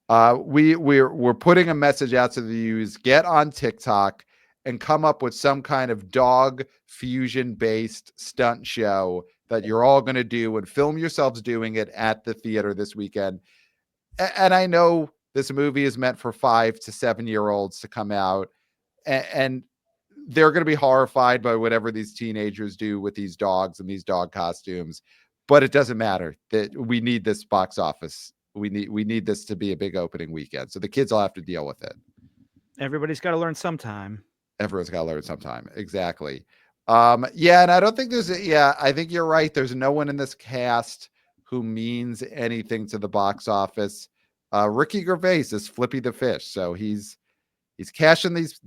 We're putting a message out to the youths. Get on TikTok and come up with some kind of dog fusion based stunt show that you're all going to do and film yourselves doing it at the theater this weekend. And I know this movie is meant for 5 to 7 year olds to come out, and they're going to be horrified by whatever these teenagers do with these dogs and these dog costumes, but it doesn't matter. That we need this box office. We need this to be a big opening weekend. So the kids will have to deal with it. Everybody's got to learn sometime. Everyone's got to learn sometime. Exactly. Yeah, and I don't think I think you're right. There's no one in this cast who means anything to the box office. Ricky Gervais is Flippy the Fish, so he's cashing these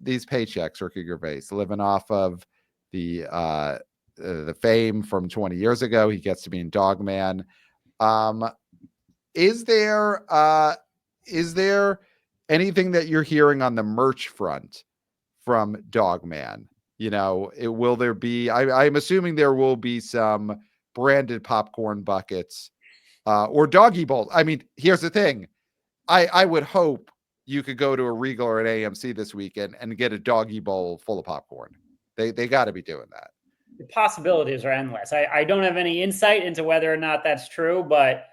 paychecks. Ricky Gervais living off of the fame from 20 years ago. He gets to be in Dogman. Is there anything that you're hearing on the merch front from Dogman? Will there be? I'm assuming there will be some branded popcorn buckets or doggy bowls. I mean, here's the thing. I would hope you could go to a Regal or an AMC this weekend and get a doggy bowl full of popcorn. They got to be doing that. The possibilities are endless. I don't have any insight into whether or not that's true, but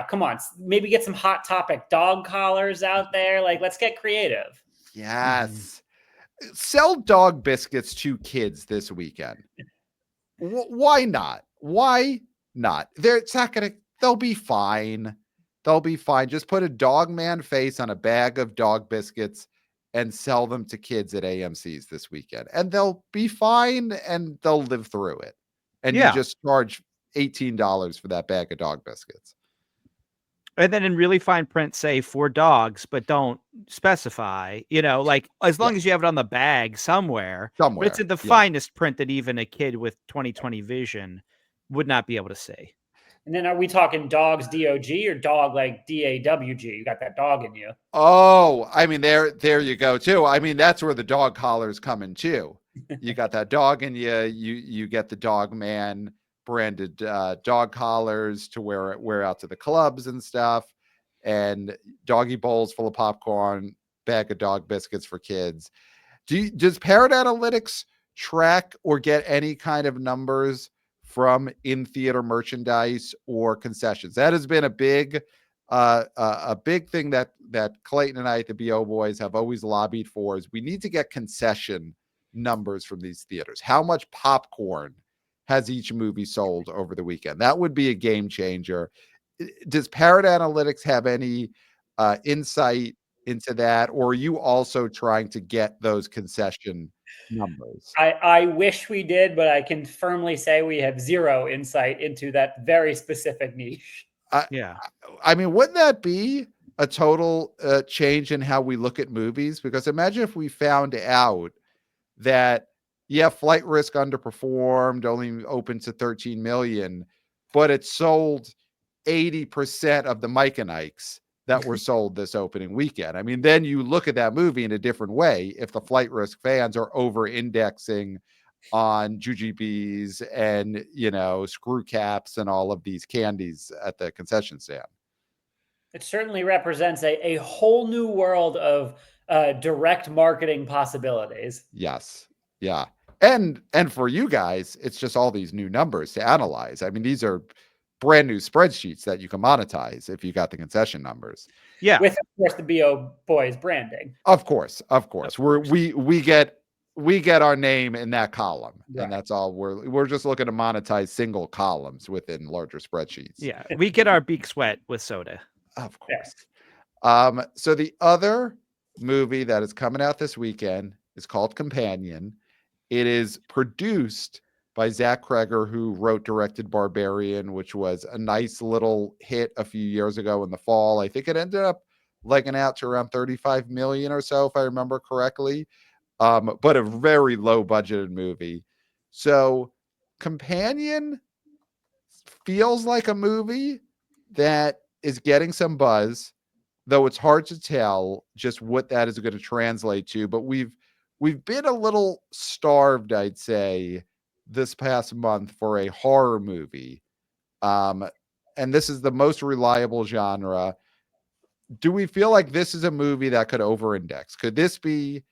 come on, maybe get some Hot Topic dog collars out there. Like, let's get creative. Yes. Sell dog biscuits to kids this weekend. Why not? Why not? They'll be fine. They'll be fine. Just put a Dogman face on a bag of dog biscuits and sell them to kids at AMC's this weekend. And they'll be fine and they'll live through it. And you just charge $18 for that bag of dog biscuits. And then in really fine print, say for dogs, but don't specify, like as long as you have it on the bag somewhere. But it's in the finest print that even a kid with 20/20 vision would not be able to see. And then are we talking dogs D-O-G or dog like D-A-W-G? You got that dog in you. Oh, I mean, there you go too. I mean, that's where the dog collars come in too. You got that dog in you. You get the Dogman branded dog collars to wear out to the clubs and stuff, and doggy bowls full of popcorn, bag of dog biscuits for kids. Does Parrot Analytics track or get any kind of numbers from in-theater merchandise or concessions? That has been a big thing that Clayton and I at the BO Boys have always lobbied for. Is we need to get concession numbers from these theaters. How much popcorn has each movie sold over the weekend? That would be a game changer. Does Parrot Analytics have any insight into that, or are you also trying to get those concession numbers? I wish we did, but I can firmly say we have zero insight into that very specific niche. I mean, wouldn't that be a total change in how we look at movies? Because imagine if we found out that Flight Risk underperformed, only opened to 13 million, but it sold 80% of the Mike and Ikes that were sold this opening weekend. I mean, then you look at that movie in a different way. If the Flight Risk fans are over indexing on jujubes and, screw caps and all of these candies at the concession stand. It certainly represents a whole new world of direct marketing possibilities. Yes. Yeah. And for you guys, it's just all these new numbers to analyze. I mean, these are brand new spreadsheets that you can monetize if you got the concession numbers. Yeah. With, of course, the BO Boys branding. Of course. We get our name in that column. Right. And that's all. We're just looking to monetize single columns within larger spreadsheets. Yeah. We get our beaks wet with soda. Of course. Yeah. So the other movie that is coming out this weekend is called Companion. It is produced by Zach Kreger, who directed Barbarian, which was a nice little hit a few years ago in the fall. I think it ended up legging out to around 35 million or so, if I remember correctly. But a very low budgeted movie. So Companion feels like a movie that is getting some buzz, though it's hard to tell just what that is going to translate to. But we've been a little starved, I'd say, this past month for a horror movie. And this is the most reliable genre. Do we feel like this is a movie that could over-index? Could this be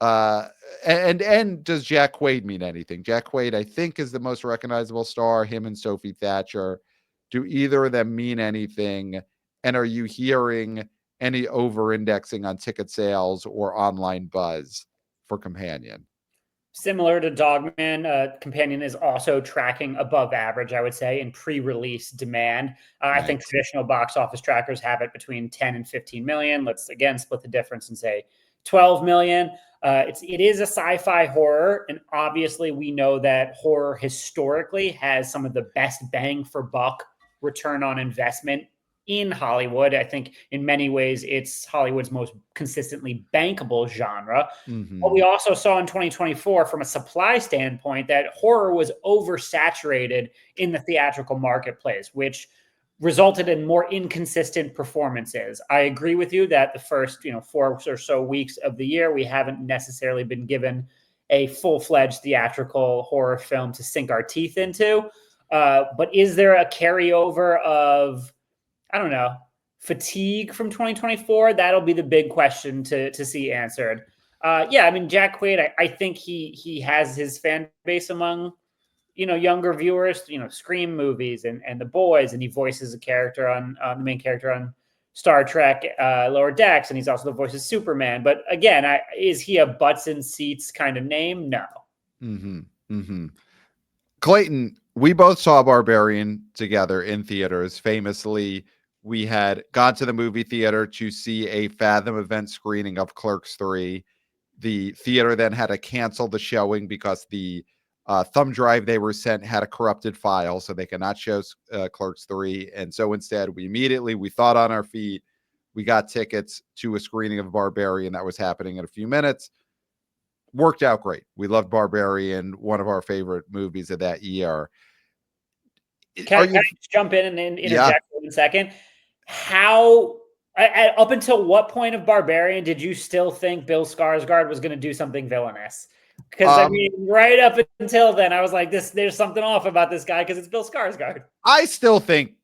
and does Jack Quaid mean anything? Jack Quaid, I think, is the most recognizable star, him and Sophie Thatcher. Do either of them mean anything? And are you hearing any over-indexing on ticket sales or online buzz for Companion? Similar to Dogman, Companion is also tracking above average, I would say, in pre-release demand. I think traditional box office trackers have it between 10 and 15 million. Let's again split the difference and say 12 million. It is a sci-fi horror, and obviously we know that horror historically has some of the best bang for buck return on investment in Hollywood. I think in many ways it's Hollywood's most consistently bankable genre. But we also saw in 2024, from a supply standpoint, that horror was oversaturated in the theatrical marketplace, which resulted in more inconsistent performances. I agree with you that the first 4 or so weeks of the year, we haven't necessarily been given a full-fledged theatrical horror film to sink our teeth into. But is there a carryover of, I don't know, fatigue from 2024? That'll be the big question to see answered. Yeah, I mean, Jack Quaid, I think he has his fan base among, younger viewers, Scream movies and The Boys, and he voices a character on the main character on Star Trek Lower Decks, and he's also the voice of Superman. But again, is he a butts in seats kind of name? No. Clayton, we both saw Barbarian together in theaters. Famously, we had gone to the movie theater to see a Fathom event screening of Clerks 3. The theater then had to cancel the showing because the thumb drive they were sent had a corrupted file, so they could not show Clerks 3. And so instead, we thought on our feet. We got tickets to a screening of Barbarian that was happening in a few minutes. Worked out great. We loved Barbarian, one of our favorite movies of that year. Can I just jump in and interject for 1 second? How, up until what point of Barbarian did you still think Bill Skarsgård was going to do something villainous? Because I mean, right up until then, I was like, there's something off about this guy because it's Bill Skarsgård. I still think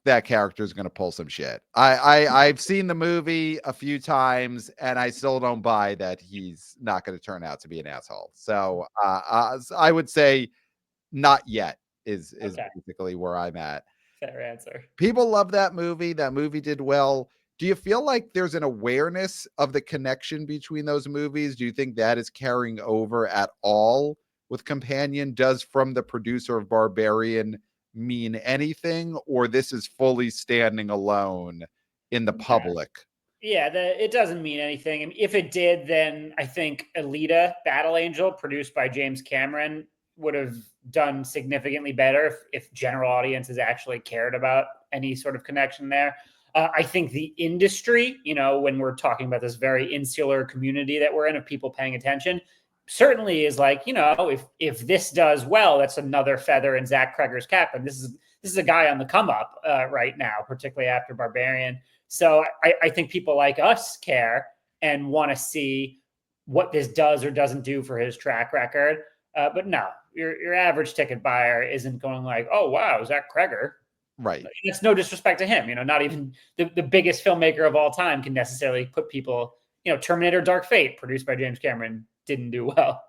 that character is going to pull some shit. I've seen the movie a few times, and I still don't buy that he's not going to turn out to be an asshole. So I would say not yet is basically where I'm at. Fair answer. People love that movie. That movie did well. Do you feel like there's an awareness of the connection between those movies? Do you think that is carrying over at all with Companion? Does From the Producer of Barbarian mean anything, or this is fully standing alone in the public? Yeah, it doesn't mean anything. And if it did, then I think Alita, Battle Angel, produced by James Cameron, would have done significantly better if general audiences actually cared about any sort of connection there. I think the industry, when we're talking about this very insular community that we're in of people paying attention, certainly is like, if this does well, that's another feather in Zach Cregger's cap. And this is a guy on the come up right now, particularly after Barbarian. So I think people like us care and want to see what this does or doesn't do for his track record. But no, your average ticket buyer isn't going like, oh, wow, Zach Cregger. Right. It's no disrespect to him. Not even the biggest filmmaker of all time can necessarily put people, Terminator Dark Fate, produced by James Cameron, didn't do well.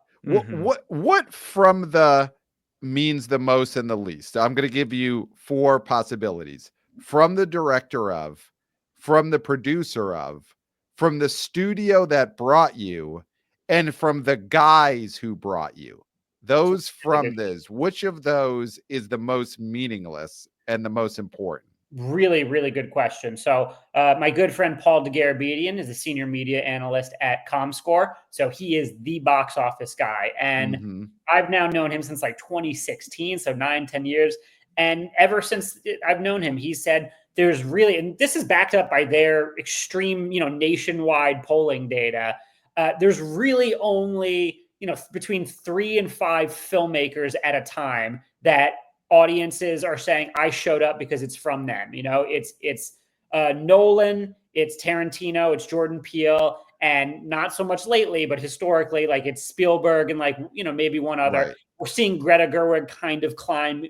What from the means the most and the least? I'm going to give you 4 possibilities. From the director of, from the producer of, from the studio that brought you, and from the guys who brought you. Those from this, which of those is the most meaningless and the most important? Really, really good question. So my good friend Paul DeGarabedian is a senior media analyst at ComScore. So he is the box office guy. And I've now known him since like 2016, so 9-10 years. And ever since I've known him, he said there's really, and this is backed up by their extreme, nationwide polling data. There's really only, between 3 and 5 filmmakers at a time that audiences are saying, I showed up because it's from them. It's Nolan, it's Tarantino, it's Jordan Peele, and not so much lately, but historically, like it's Spielberg and maybe one other. Right. We're seeing Greta Gerwig kind of climb,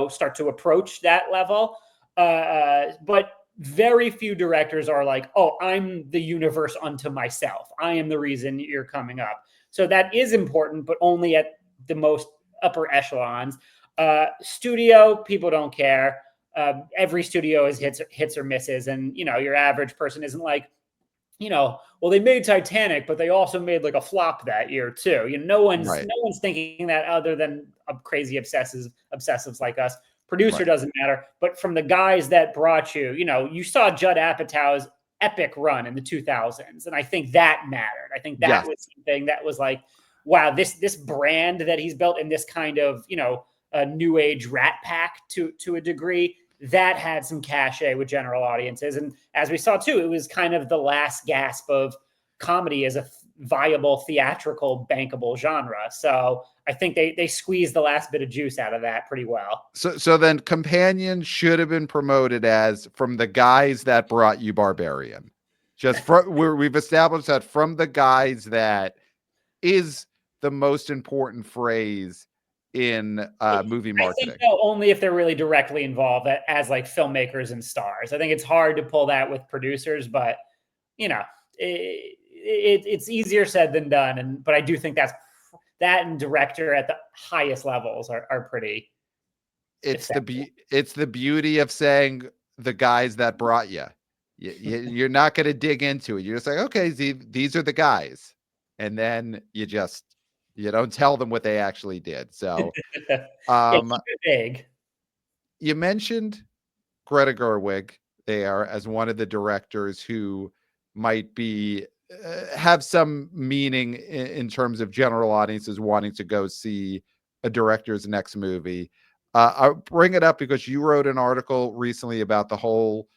start to approach that level. But very few directors are like, oh, I'm the universe unto myself. I am the reason you're coming up. So that is important, but only at the most upper echelons. Studio, people don't care. Every studio is hits or misses. And, your average person isn't like, well, they made Titanic, but they also made like a flop that year too. No one's thinking that other than crazy obsessives like us. Producer doesn't matter, but from the guys that brought you, you saw Judd Apatow's epic run in the 2000s, and I think that mattered. I think that was something that was like, wow, this brand that he's built in this kind of a new age rat pack to a degree, that had some cachet with general audiences. And as we saw too, it was kind of the last gasp of comedy as a viable theatrical bankable genre. So I think they squeezed the last bit of juice out of that pretty well. So then Companion should have been promoted as from the guys that brought you Barbarian. We've established that from the guys that is the most important phrase in movie marketing. I think only if they're really directly involved as like filmmakers and stars. I think it's hard to pull that with producers, but it's easier said than done. But I do think that and director at the highest levels are pretty. It's the beauty of saying the guys that brought you. You're not going to dig into it. You're just like, okay, these are the guys, and then you don't tell them what they actually did. So, big. You mentioned Greta Gerwig there as one of the directors who might be have some meaning in terms of general audiences wanting to go see a director's next movie. I'll bring it up because you wrote an article recently about the whole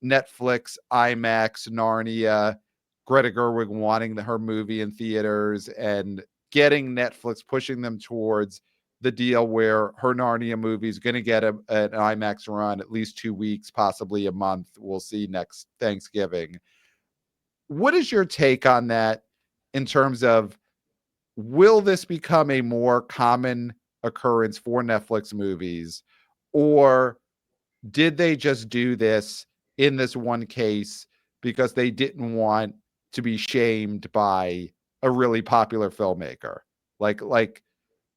Netflix, IMAX, Narnia, Greta Gerwig wanting her movie in theaters and getting Netflix pushing them towards the deal where her Narnia movie is going to get an IMAX run at least 2 weeks, possibly a month. We'll see next Thanksgiving. What is your take on that in terms of, will this become a more common occurrence for Netflix movies, or did they just do this in this one case because they didn't want to be shamed by a really popular filmmaker? Like,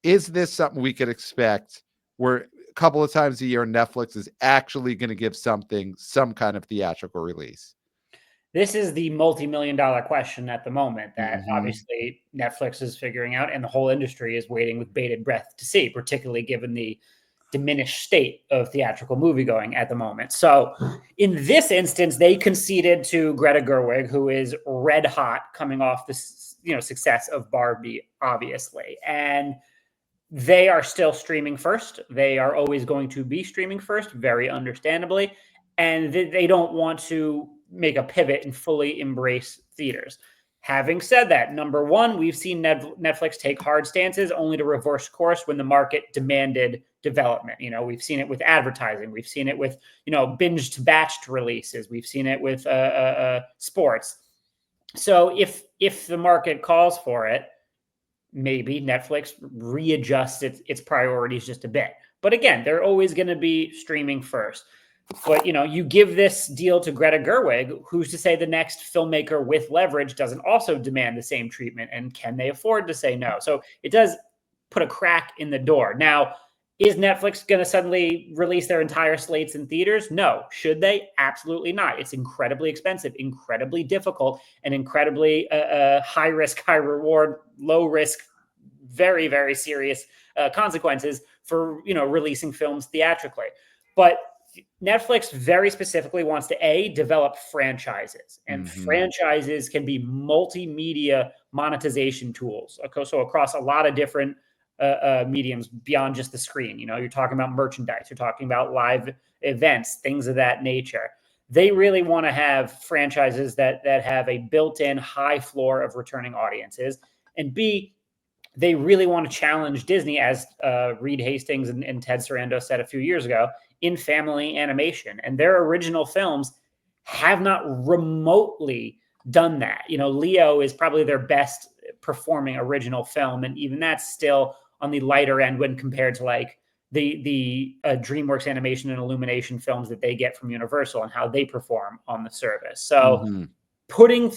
is this something we could expect where a couple of times a year Netflix is actually going to give something some kind of theatrical release? This is the multi-million-dollar question at the moment that obviously Netflix is figuring out, and the whole industry is waiting with bated breath to see, particularly given the diminished state of theatrical moviegoing at the moment. So in this instance, they conceded to Greta Gerwig, who is red hot coming off the success of Barbie, obviously. And they are still streaming first. They are always going to be streaming first, very understandably. And they don't want to make a pivot and fully embrace theaters. Having said that, number one, we've seen Netflix take hard stances only to reverse course when the market demanded development. We've seen it with advertising. We've seen it with, binged batched releases. We've seen it with sports. So if the market calls for it, maybe Netflix readjusts its priorities just a bit. But again, they're always going to be streaming first. But, you give this deal to Greta Gerwig, who's to say the next filmmaker with leverage doesn't also demand the same treatment? And can they afford to say no? So it does put a crack in the door. Now, is Netflix going to suddenly release their entire slates in theaters? No. Should they? Absolutely not. It's incredibly expensive, incredibly difficult, and incredibly high risk, high reward, low risk, very, very serious consequences for, releasing films theatrically. But Netflix very specifically wants to develop franchises, and franchises can be multimedia monetization tools. So across a lot of different mediums beyond just the screen. You're talking about merchandise, you're talking about live events, things of that nature. They really want to have franchises that have a built-in high floor of returning audiences, and B, they really want to challenge Disney, as Reed Hastings and Ted Sarandos said a few years ago, in family animation. And their original films have not remotely done that. Leo is probably their best performing original film, and even that's still on the lighter end when compared to like the DreamWorks Animation and Illumination films that they get from Universal and how they perform on the service. So putting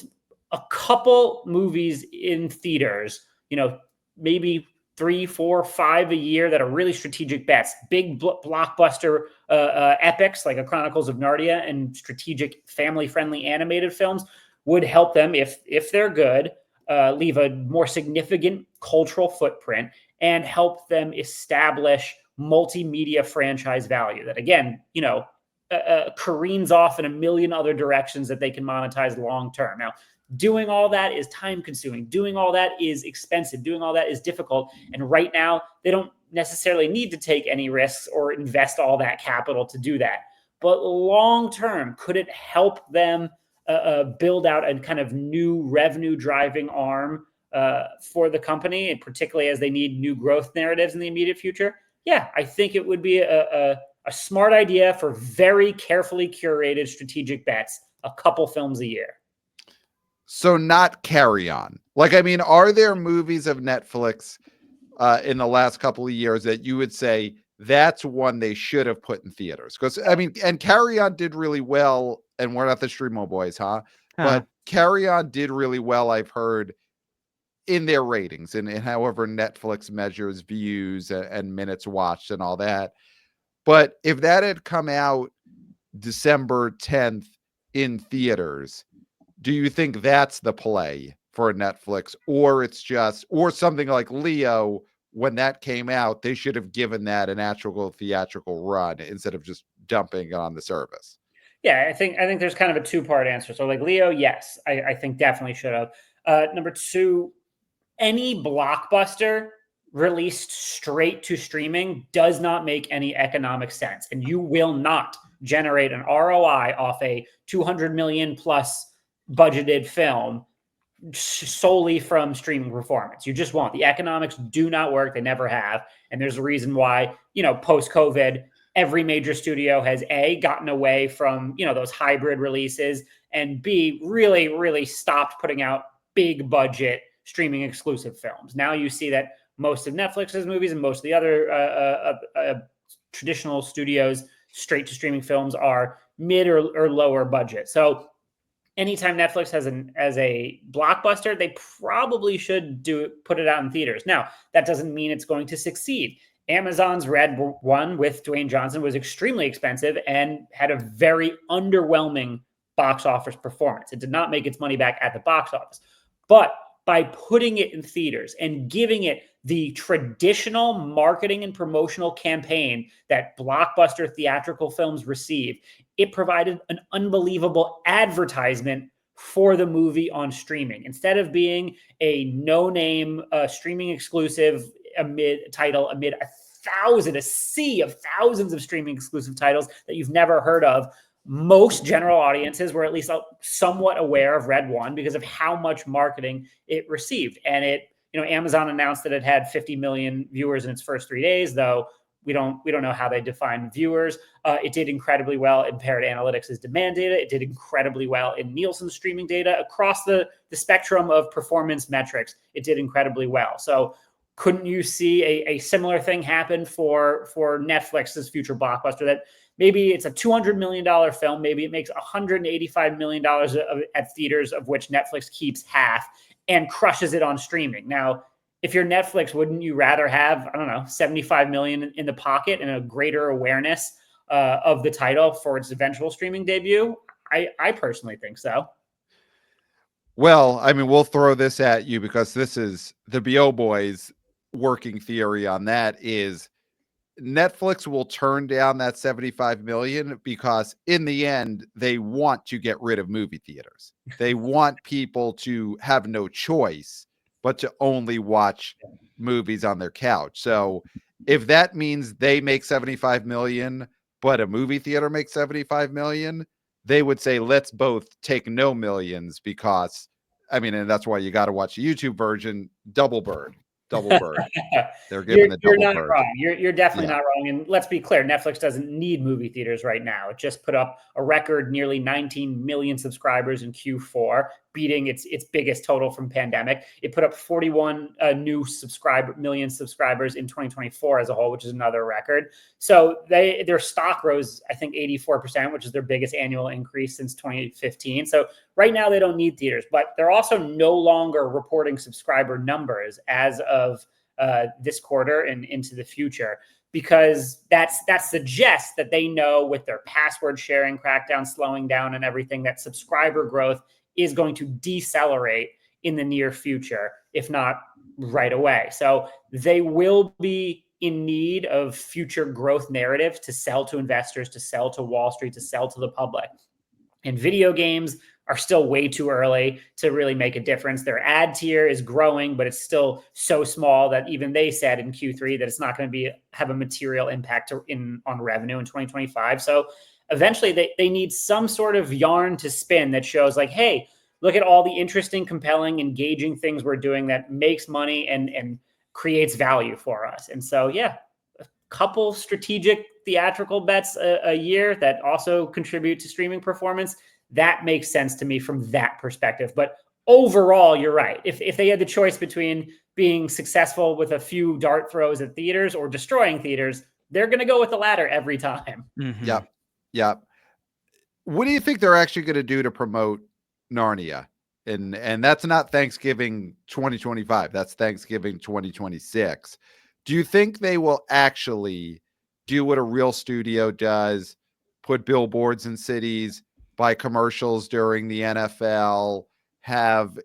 a couple movies in theaters, maybe 3, 4, 5 a year that are really strategic bets, big blockbuster epics like A Chronicles of Narnia and strategic family-friendly animated films would help them, if they're good, leave a more significant cultural footprint and help them establish multimedia franchise value that, again, careens off in a million other directions that they can monetize long term. Now, doing all that is time consuming. Doing all that is expensive. Doing all that is difficult. And right now, they don't necessarily need to take any risks or invest all that capital to do that. But long term, could it help them build out a kind of new revenue driving arm for the company, and particularly as they need new growth narratives in the immediate future? Yeah, I think it would be a smart idea for very carefully curated strategic bets, a couple films a year. So not Carry On. Like, I mean, are there movies of Netflix in the last couple of years that you would say that's one they should have put in theaters? Because, I mean, and Carry On did really well, and we're not the Streamo boys, huh? But Carry On did really well, I've heard, in their ratings and however Netflix measures views and minutes watched and all that. But if that had come out December 10th in theaters, do you think that's the play for Netflix, or it's just, or something like Leo, when that came out, they should have given that an actual theatrical run instead of just dumping it on the service? Yeah, I think there's kind of a two-part answer. So like Leo, yes, I think definitely should have. Number two, any blockbuster released straight to streaming does not make any economic sense. And you will not generate an ROI off a 200 million plus budgeted film solely from streaming performance. You just won't. The economics do not work. They never have. And there's a reason why, post-COVID, every major studio has A, gotten away from, those hybrid releases, and B, really, really stopped putting out big budget streaming exclusive films. Now you see that most of Netflix's movies and most of the other traditional studios straight to streaming films are mid or lower budget. So anytime Netflix has a blockbuster, they probably should put it out in theaters. Now, that doesn't mean it's going to succeed. Amazon's Red One with Dwayne Johnson was extremely expensive and had a very underwhelming box office performance. It did not make its money back at the box office. But by putting it in theaters and giving it the traditional marketing and promotional campaign that blockbuster theatrical films receive, it provided an unbelievable advertisement for the movie on streaming. Instead of being a no-name streaming exclusive amid a sea of thousands of streaming exclusive titles that you've never heard of, most general audiences were at least somewhat aware of Red One because of how much marketing it received. And Amazon announced that it had 50 million viewers in its first 3 days, though we don't know how they define viewers. It did incredibly well in Parrot Analytics' demand data. It did incredibly well in Nielsen streaming data across the spectrum of performance metrics. It did incredibly well. So couldn't you see a similar thing happen for Netflix's future blockbuster, that maybe it's a $200 million film, maybe it makes $185 million at theaters, of which Netflix keeps half, and crushes it on streaming? Now, if you're Netflix, wouldn't you rather have, 75 million in the pocket and a greater awareness of the title for its eventual streaming debut? I personally think so. Well, I mean, we'll throw this at you because this is the BO Boys working theory on that is Netflix will turn down that 75 million because in the end, they want to get rid of movie theaters. They want people to have no choice but to only watch movies on their couch. So if that means they make 75 million, but a movie theater makes 75 million, they would say, let's both take no millions, because and that's why you got to watch the YouTube version. Double bird. They're giving the double bird. You're not wrong. You're definitely not wrong. And let's be clear, Netflix doesn't need movie theaters right now. It just put up a record nearly 19 million subscribers in Q4, beating its biggest total from pandemic. It put up 41 million subscribers in 2024 as a whole, which is another record. So their stock rose, I think, 84%, which is their biggest annual increase since 2015. So right now they don't need theaters, but they're also no longer reporting subscriber numbers as of this quarter and into the future, because that suggests that they know, with their password sharing crackdown slowing down and everything, that subscriber growth is going to decelerate in the near future, if not right away. So they will be in need of future growth narratives to sell to investors, to sell to Wall Street, to sell to the public. And video games are still way too early to really make a difference. Their ad tier is growing, but it's still so small that even they said in Q3 that it's not going to have a material impact on revenue in 2025. So eventually they need some sort of yarn to spin that shows like, hey, look at all the interesting, compelling, engaging things we're doing that makes money and creates value for us. And so, yeah, a couple strategic theatrical bets a year that also contribute to streaming performance. That makes sense to me from that perspective. But overall, you're right. If they had the choice between being successful with a few dart throws at theaters or destroying theaters, they're going to go with the latter every time. Mm-hmm. Yep. Yep. What do you think they're actually going to do to promote Narnia? And that's not Thanksgiving 2025. That's Thanksgiving 2026. Do you think they will actually do what a real studio does, put billboards in cities, buy commercials during the NFL, have,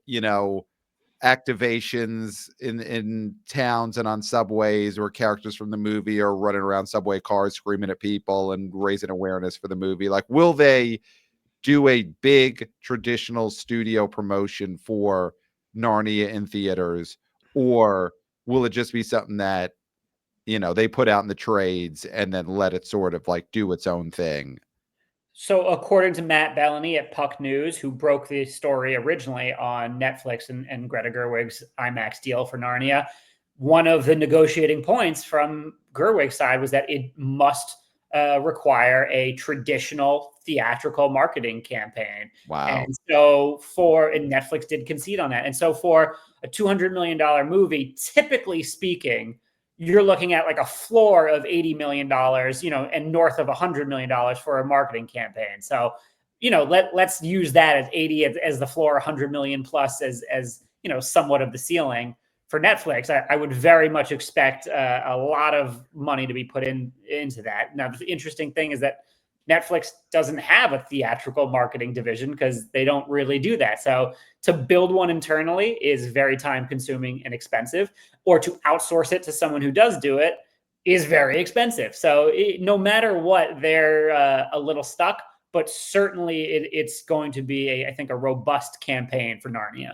activations in towns and on subways where characters from the movie are running around subway cars screaming at people and raising awareness for the movie? Like, will they do a big traditional studio promotion for Narnia in theaters, or will it just be something that, they put out in the trades and then let it sort of like do its own thing? So according to Matt Bellany at Puck News, who broke the story originally on Netflix and Greta Gerwig's IMAX deal for Narnia, one of the negotiating points from Gerwig's side was that it must require a traditional theatrical marketing campaign. Wow. And so and Netflix did concede on that. And so for a $200 million movie, typically speaking, you're looking at like a floor of $80 million, and north of $100 million for a marketing campaign. So, let's use that as 80 as the floor, 100 million plus as somewhat of the ceiling for Netflix. I would very much expect a lot of money to be put into that. Now, the interesting thing is that Netflix doesn't have a theatrical marketing division because they don't really do that. So to build one internally is very time consuming and expensive, or to outsource it to someone who does do it is very expensive. So no matter what, they're a little stuck, but certainly it's going to be I think a robust campaign for Narnia.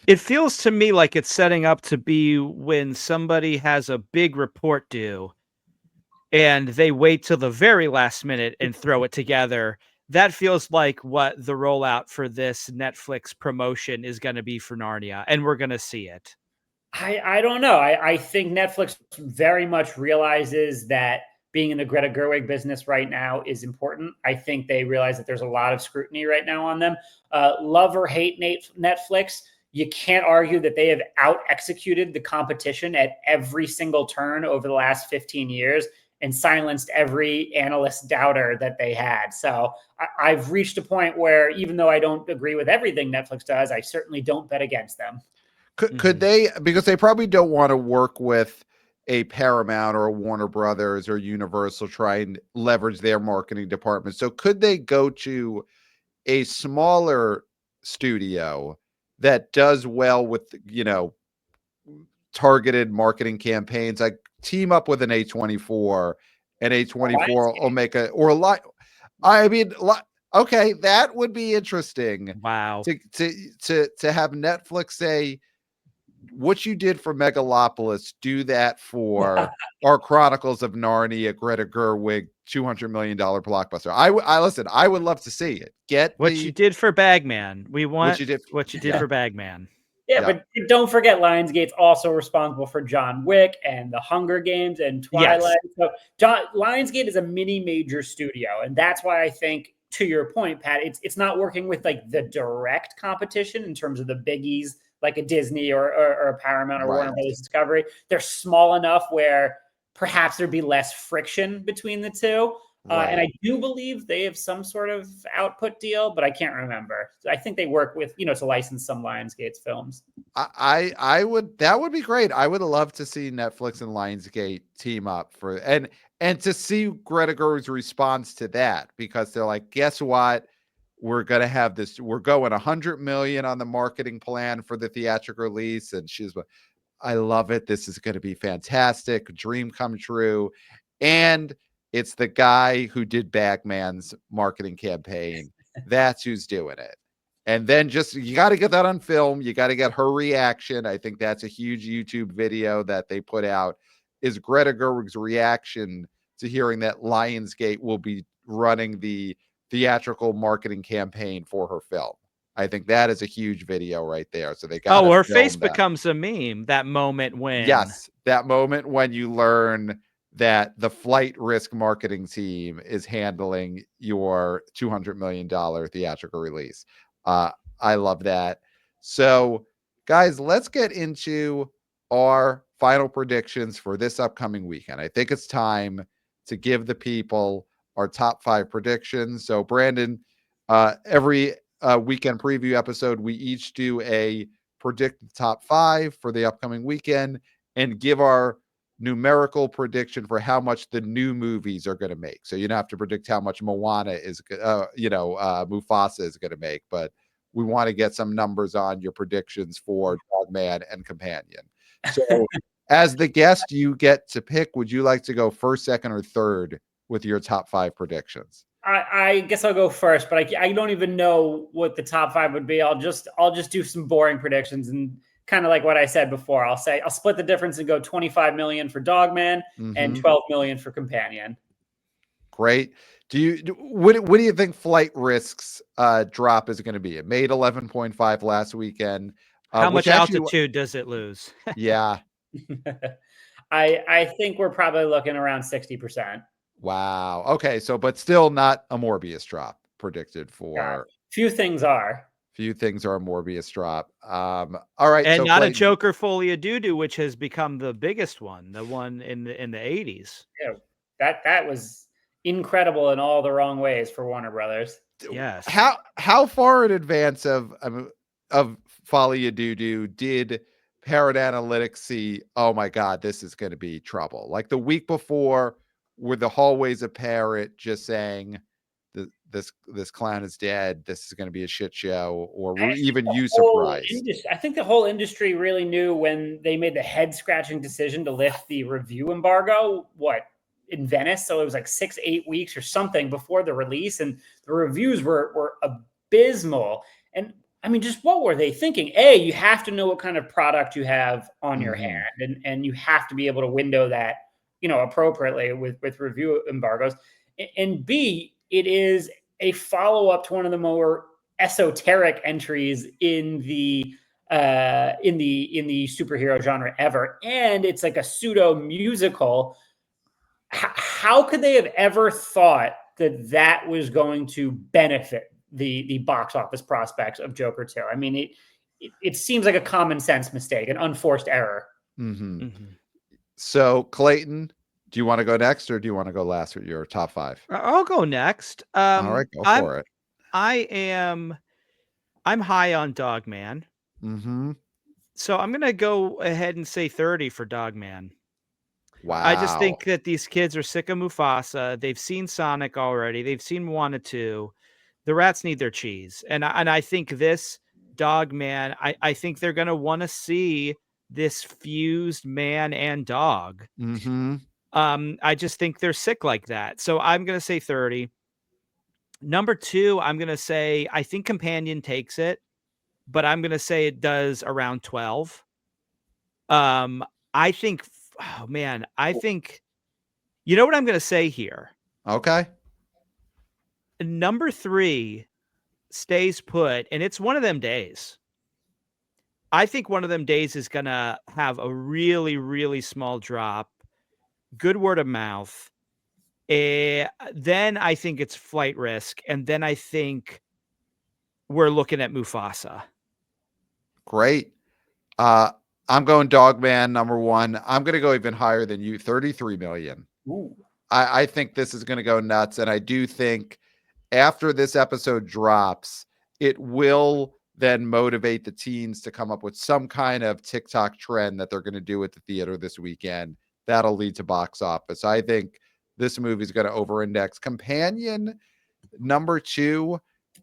It feels to me like it's setting up to be when somebody has a big report due and they wait till the very last minute and throw it together. That feels like what the rollout for this Netflix promotion is going to be for Narnia, and we're going to see it. I don't know. I think Netflix very much realizes that being in the Greta Gerwig business right now is important. I think they realize that there's a lot of scrutiny right now on them. Love or hate Netflix, you can't argue that they have out-executed the competition at every single turn over the last 15 years and silenced every analyst doubter that they had. So I've reached a point where even though I don't agree with everything Netflix does, I certainly don't bet against them. Could they, because they probably don't want to work with a Paramount or a Warner Brothers or Universal, try and leverage their marketing department. So could they go to a smaller studio that does well with, targeted marketing campaigns, like team up with an A24, and A24 will make okay, that would be interesting. Wow. To have Netflix say, what you did for Megalopolis, do that for our Chronicles of Narnia, Greta Gerwig, $200 million blockbuster. I would love to see it. You did for Bagman. We want what you did for Bagman. Yeah, but don't forget Lionsgate's also responsible for John Wick and The Hunger Games and Twilight. Yes. So Lionsgate is a mini major studio, and that's why I think, to your point, Pat, it's not working with like the direct competition in terms of the biggies like a Disney or a Paramount or Warner Brothers Discovery. They're small enough where perhaps there'd be less friction between the two. And I do believe they have some sort of output deal, but I can't remember. I think they work with, to license some Lionsgate's films. That would be great. I would love to see Netflix and Lionsgate team up and to see Greta Gerwig's response to that, because they're like, guess what? we're going to have this, we're going 100 million on the marketing plan for the theatrical release. And she's like, I love it. This is going to be fantastic. Dream come true. And it's the guy who did Bagman's marketing campaign. That's who's doing it. And then just, you got to get that on film. You got to get her reaction. I think that's a huge YouTube video that they put out, is Greta Gerwig's reaction to hearing that Lionsgate will be running the theatrical marketing campaign for her film. I think that is a huge video right there. So they got her face becomes a meme. That moment when, yes, that moment when you learn that the flight risk marketing team is handling your $200 million theatrical release. I love that. So, guys, let's get into our final predictions for this upcoming weekend. I think it's time to give the people our top 5 predictions. So, Brandon, every weekend preview episode, we each do a predict the top 5 for the upcoming weekend and give our numerical prediction for how much the new movies are going to make. So you don't have to predict how much Moana is, Mufasa is going to make, but we want to get some numbers on your predictions for Dogman and Companion. So as the guest, you get to pick. Would you like to go first, second, or third with your top 5 predictions? I guess I'll go first, but I don't even know what the top 5 would be. I'll just do some boring predictions, and kind of like what I said before. I'll split the difference and go 25 million for Dogman and 12 million for Companion. Great. What do you think Flight Risk's drop is going to be? It made 11.5 last weekend. How much altitude does it lose? Yeah. I think we're probably looking around 60%. Wow. Okay. So, but still not a Morbius drop predicted for. God. Few things are a Morbius drop. All right. And so not Clayton, a Joker Folia Doo-Doo, which has become the biggest one, the one in the 80s. Yeah, that was incredible in all the wrong ways for Warner Brothers. Yes. How far in advance of Folia Doo-Doo did Parrot Analytics see, oh my God, this is going to be trouble? Like the week before, were the hallways of Parrot just saying this clown is dead, this is going to be a shit show, or were even you surprised? I think the whole industry really knew when they made the head-scratching decision to lift the review embargo, in Venice, so it was like 6-8 weeks or something before the release, and the reviews were abysmal. And I mean, just what were they thinking? You have to know what kind of product you have on your hand, and you have to be able to window that, appropriately with review embargoes. And B, it is a follow-up to one of the more esoteric entries in the superhero genre ever, and it's like a pseudo musical. How could they have ever thought that was going to benefit the box office prospects of Joker 2? I mean, it seems like a common sense mistake, an unforced error. So, Clayton, do you want to go next or do you want to go last with your top 5? I'll go next. All right, go for it. I'm high on Dogman. So I'm going to go ahead and say 30 for Dogman. Wow. I just think that these kids are sick of Mufasa. They've seen Sonic already. They've seen Moana 2. The rats need their cheese. And I think this Dogman, I think they're going to want to see this fused man and dog. I just think they're sick like that. So I'm going to say 30. Number 2, I'm going to say, I think Companion takes it, but I'm going to say it does around 12. I think, you know what I'm going to say here? Okay. Number 3 stays put, and it's one of them days. I think one of them days is going to have a really, really small drop, good word of mouth. Then I think it's Flight Risk, and then I think we're looking at Mufasa. Great. I'm going Dogman number 1. I'm going to go even higher than you, 33 million. Ooh. I think this is going to go nuts, and I do think after this episode drops, it will then motivate the teens to come up with some kind of TikTok trend that they're going to do at the theater this weekend. That'll lead to box office. I think this movie is going to over-index. Companion number 2,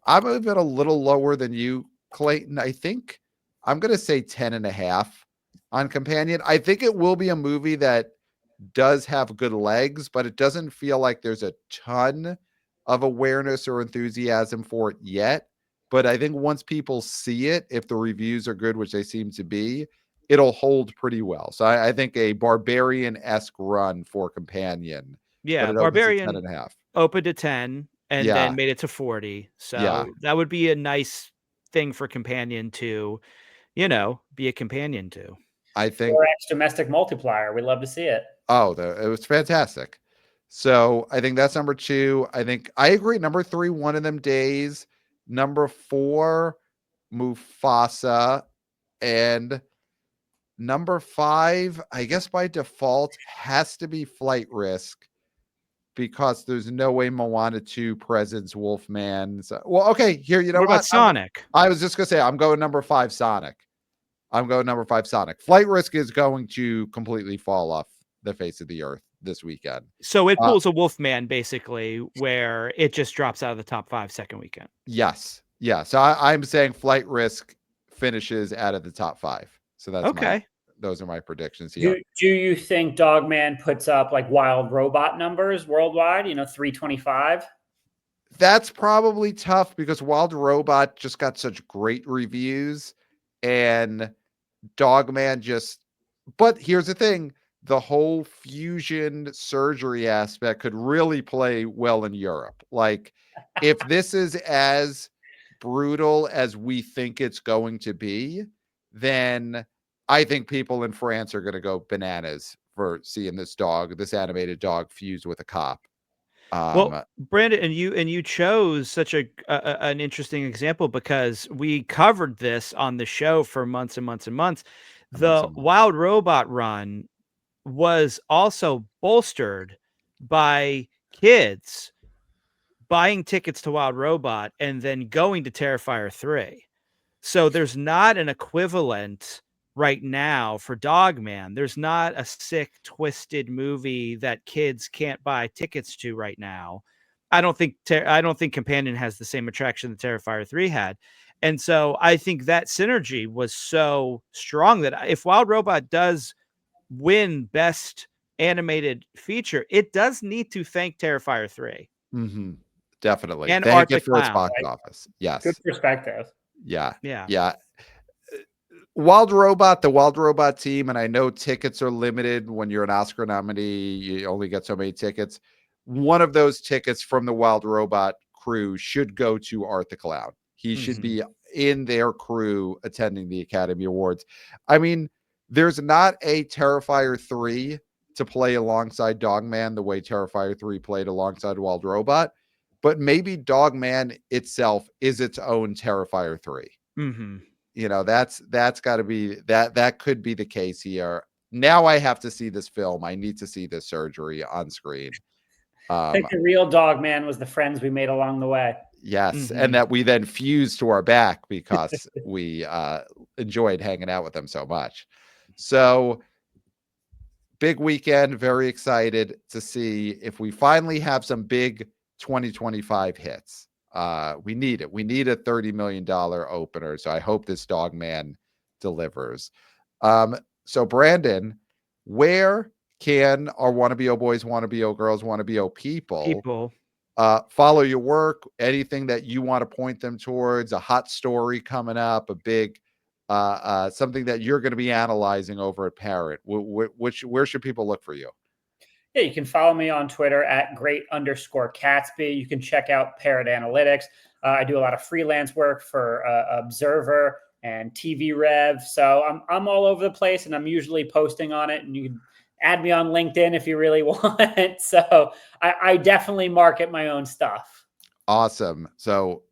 I'm even a little lower than you, Clayton. I think I'm going to say 10.5 on Companion. I think it will be a movie that does have good legs, but it doesn't feel like there's a ton of awareness or enthusiasm for it yet. But I think once people see it, if the reviews are good, which they seem to be, it'll hold pretty well. So I think a Barbarian-esque run for Companion, but Yeah, it opens at Barbarian 10.5. opened to 10 and Yeah. then made it to 40. Yeah. So that would be a nice thing for Companion to, be a companion to. I think 4x domestic multiplier. We'd love to see it. it was fantastic. So I think that's number 2. I think I agree. Number 3, One of Them Days. Number 4, Mufasa. And number 5, I guess by default, has to be Flight Risk because there's no way Moana 2 presents Wolfman. So, well, okay, here, you know What about what? Sonic? I was just going to say, I'm going number 5, Sonic. Flight Risk is going to completely fall off the face of the earth this weekend. So it pulls a Wolfman basically, where it just drops out of the top 5 second weekend. Yes. Yeah. So I'm saying Flight Risk finishes out of the top 5. So that's Okay. those are my predictions here. Do you think Dogman puts up like Wild Robot numbers worldwide? 325. That's probably tough because Wild Robot just got such great reviews and Dogman just. But here's the thing: the whole fusion surgery aspect could really play well in Europe. Like, if this is as brutal as we think it's going to be, then I think people in France are going to go bananas for seeing this animated dog fused with a cop. Well, Brandon, and you chose such an interesting example because we covered this on the show for months and months and months. The Wild Robot run was also bolstered by kids buying tickets to Wild Robot and then going to Terrifier 3. So there's not an equivalent right now for Dogman. There's not a sick, twisted movie that kids can't buy tickets to right now. I don't think Companion has the same attraction that Terrifier 3 had. And so I think that synergy was so strong that if Wild Robot does win Best Animated Feature, it does need to thank Terrifier 3. Mm-hmm. Definitely. And Thank Art it the for its Clown. box office. Yes. Good perspective. Yeah. Yeah. The Wild Robot team, and I know tickets are limited when you're an Oscar nominee, you only get so many tickets. One of those tickets from the Wild Robot crew should go to Art the Clown. He should be in their crew attending the Academy Awards. I mean, there's not a Terrifier 3 to play alongside Dogman the way Terrifier 3 played alongside Wild Robot, but maybe Dogman itself is its own Terrifier 3. That's got to be that could be the case here. Now I have to see this film. I need to see this surgery on screen. I think the real Dogman was the friends we made along the way. Yes, and that we then fused to our back because we enjoyed hanging out with them so much. So big weekend, very excited to see if we finally have some big 2025 hits. We need it. We need a $30 million opener. So I hope this Dogman delivers. So Brandon, where can our wannabe boys, wannabe girls, wannabe people follow your work? Anything that you want to point them towards? A hot story coming up, a big something that you're going to be analyzing over at Parrot. Where should people look for you? Yeah, you can follow me on Twitter at great_Catsby. You can check out Parrot Analytics. I do a lot of freelance work for Observer and TV Rev. So I'm all over the place, and I'm usually posting on it. And you can add me on LinkedIn if you really want. So I definitely market my own stuff. Awesome. So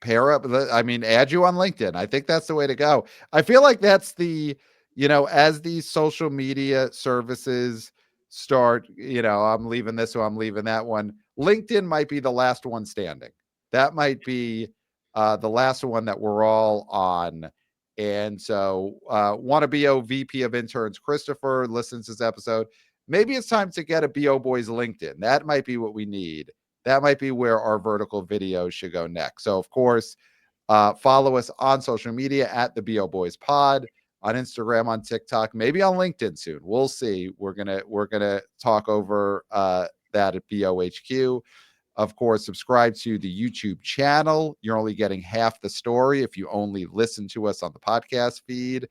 pair up. I mean, add you on LinkedIn. I think that's the way to go. I feel like that's as these social media services start, I'm leaving this or I'm leaving that one. LinkedIn might be the last one standing. That might be the last one that we're all on. And so wannabe VP of Interns Christopher listens to this episode. Maybe it's time to get a BO Boys LinkedIn. That might be what we need that might be where our vertical videos should go next. So, of course, follow us on social media at the BO Boys Pod, on Instagram, on TikTok, maybe on LinkedIn soon. We'll see. We're gonna talk over that at BOHQ. Of course, subscribe to the YouTube channel. You're only getting half the story if you only listen to us on the podcast feed.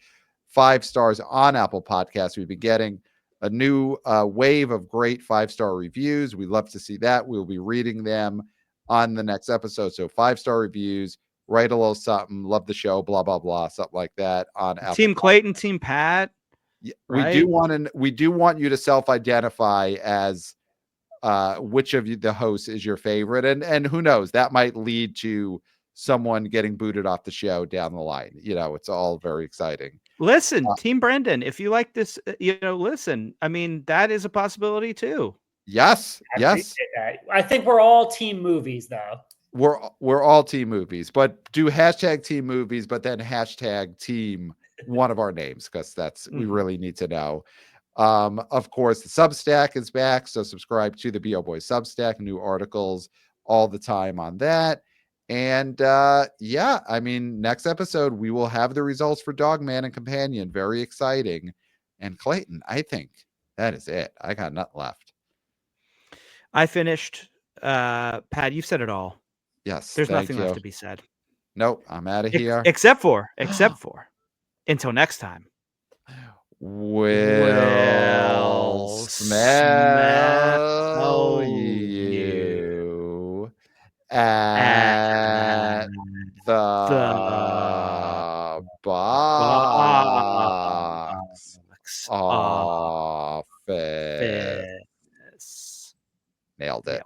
5 stars on Apple Podcasts. We've been getting a new wave of great 5-star reviews. We love to see that. We'll be reading them on the next episode. So 5-star reviews, write a little something, love the show, blah, blah, blah, something like that on Apple Team Podcasts. Clayton, Team Pat. We right? do want you to self-identify as which of you the host is your favorite, and who knows, that might lead to someone getting booted off the show down the line. It's all very exciting. Listen, Team Brendan, if you like this, listen, I mean, that is a possibility too. Yes. I think we're all team movies, though. We're all team movies, but do hashtag team movies, but then hashtag team one of our names, because we really need to know. Of course, the Substack is back, so subscribe to the BO Boys Substack. New articles all the time on that. And next episode we will have the results for Dogman and Companion. Very exciting. And Clayton, I think that is it. I got nothing left. I finished. Pat, you've said it all. Yes, there's nothing left to be said. Nope, I'm out of here. Except for until next time. We'll smell you at the box office. Nailed it.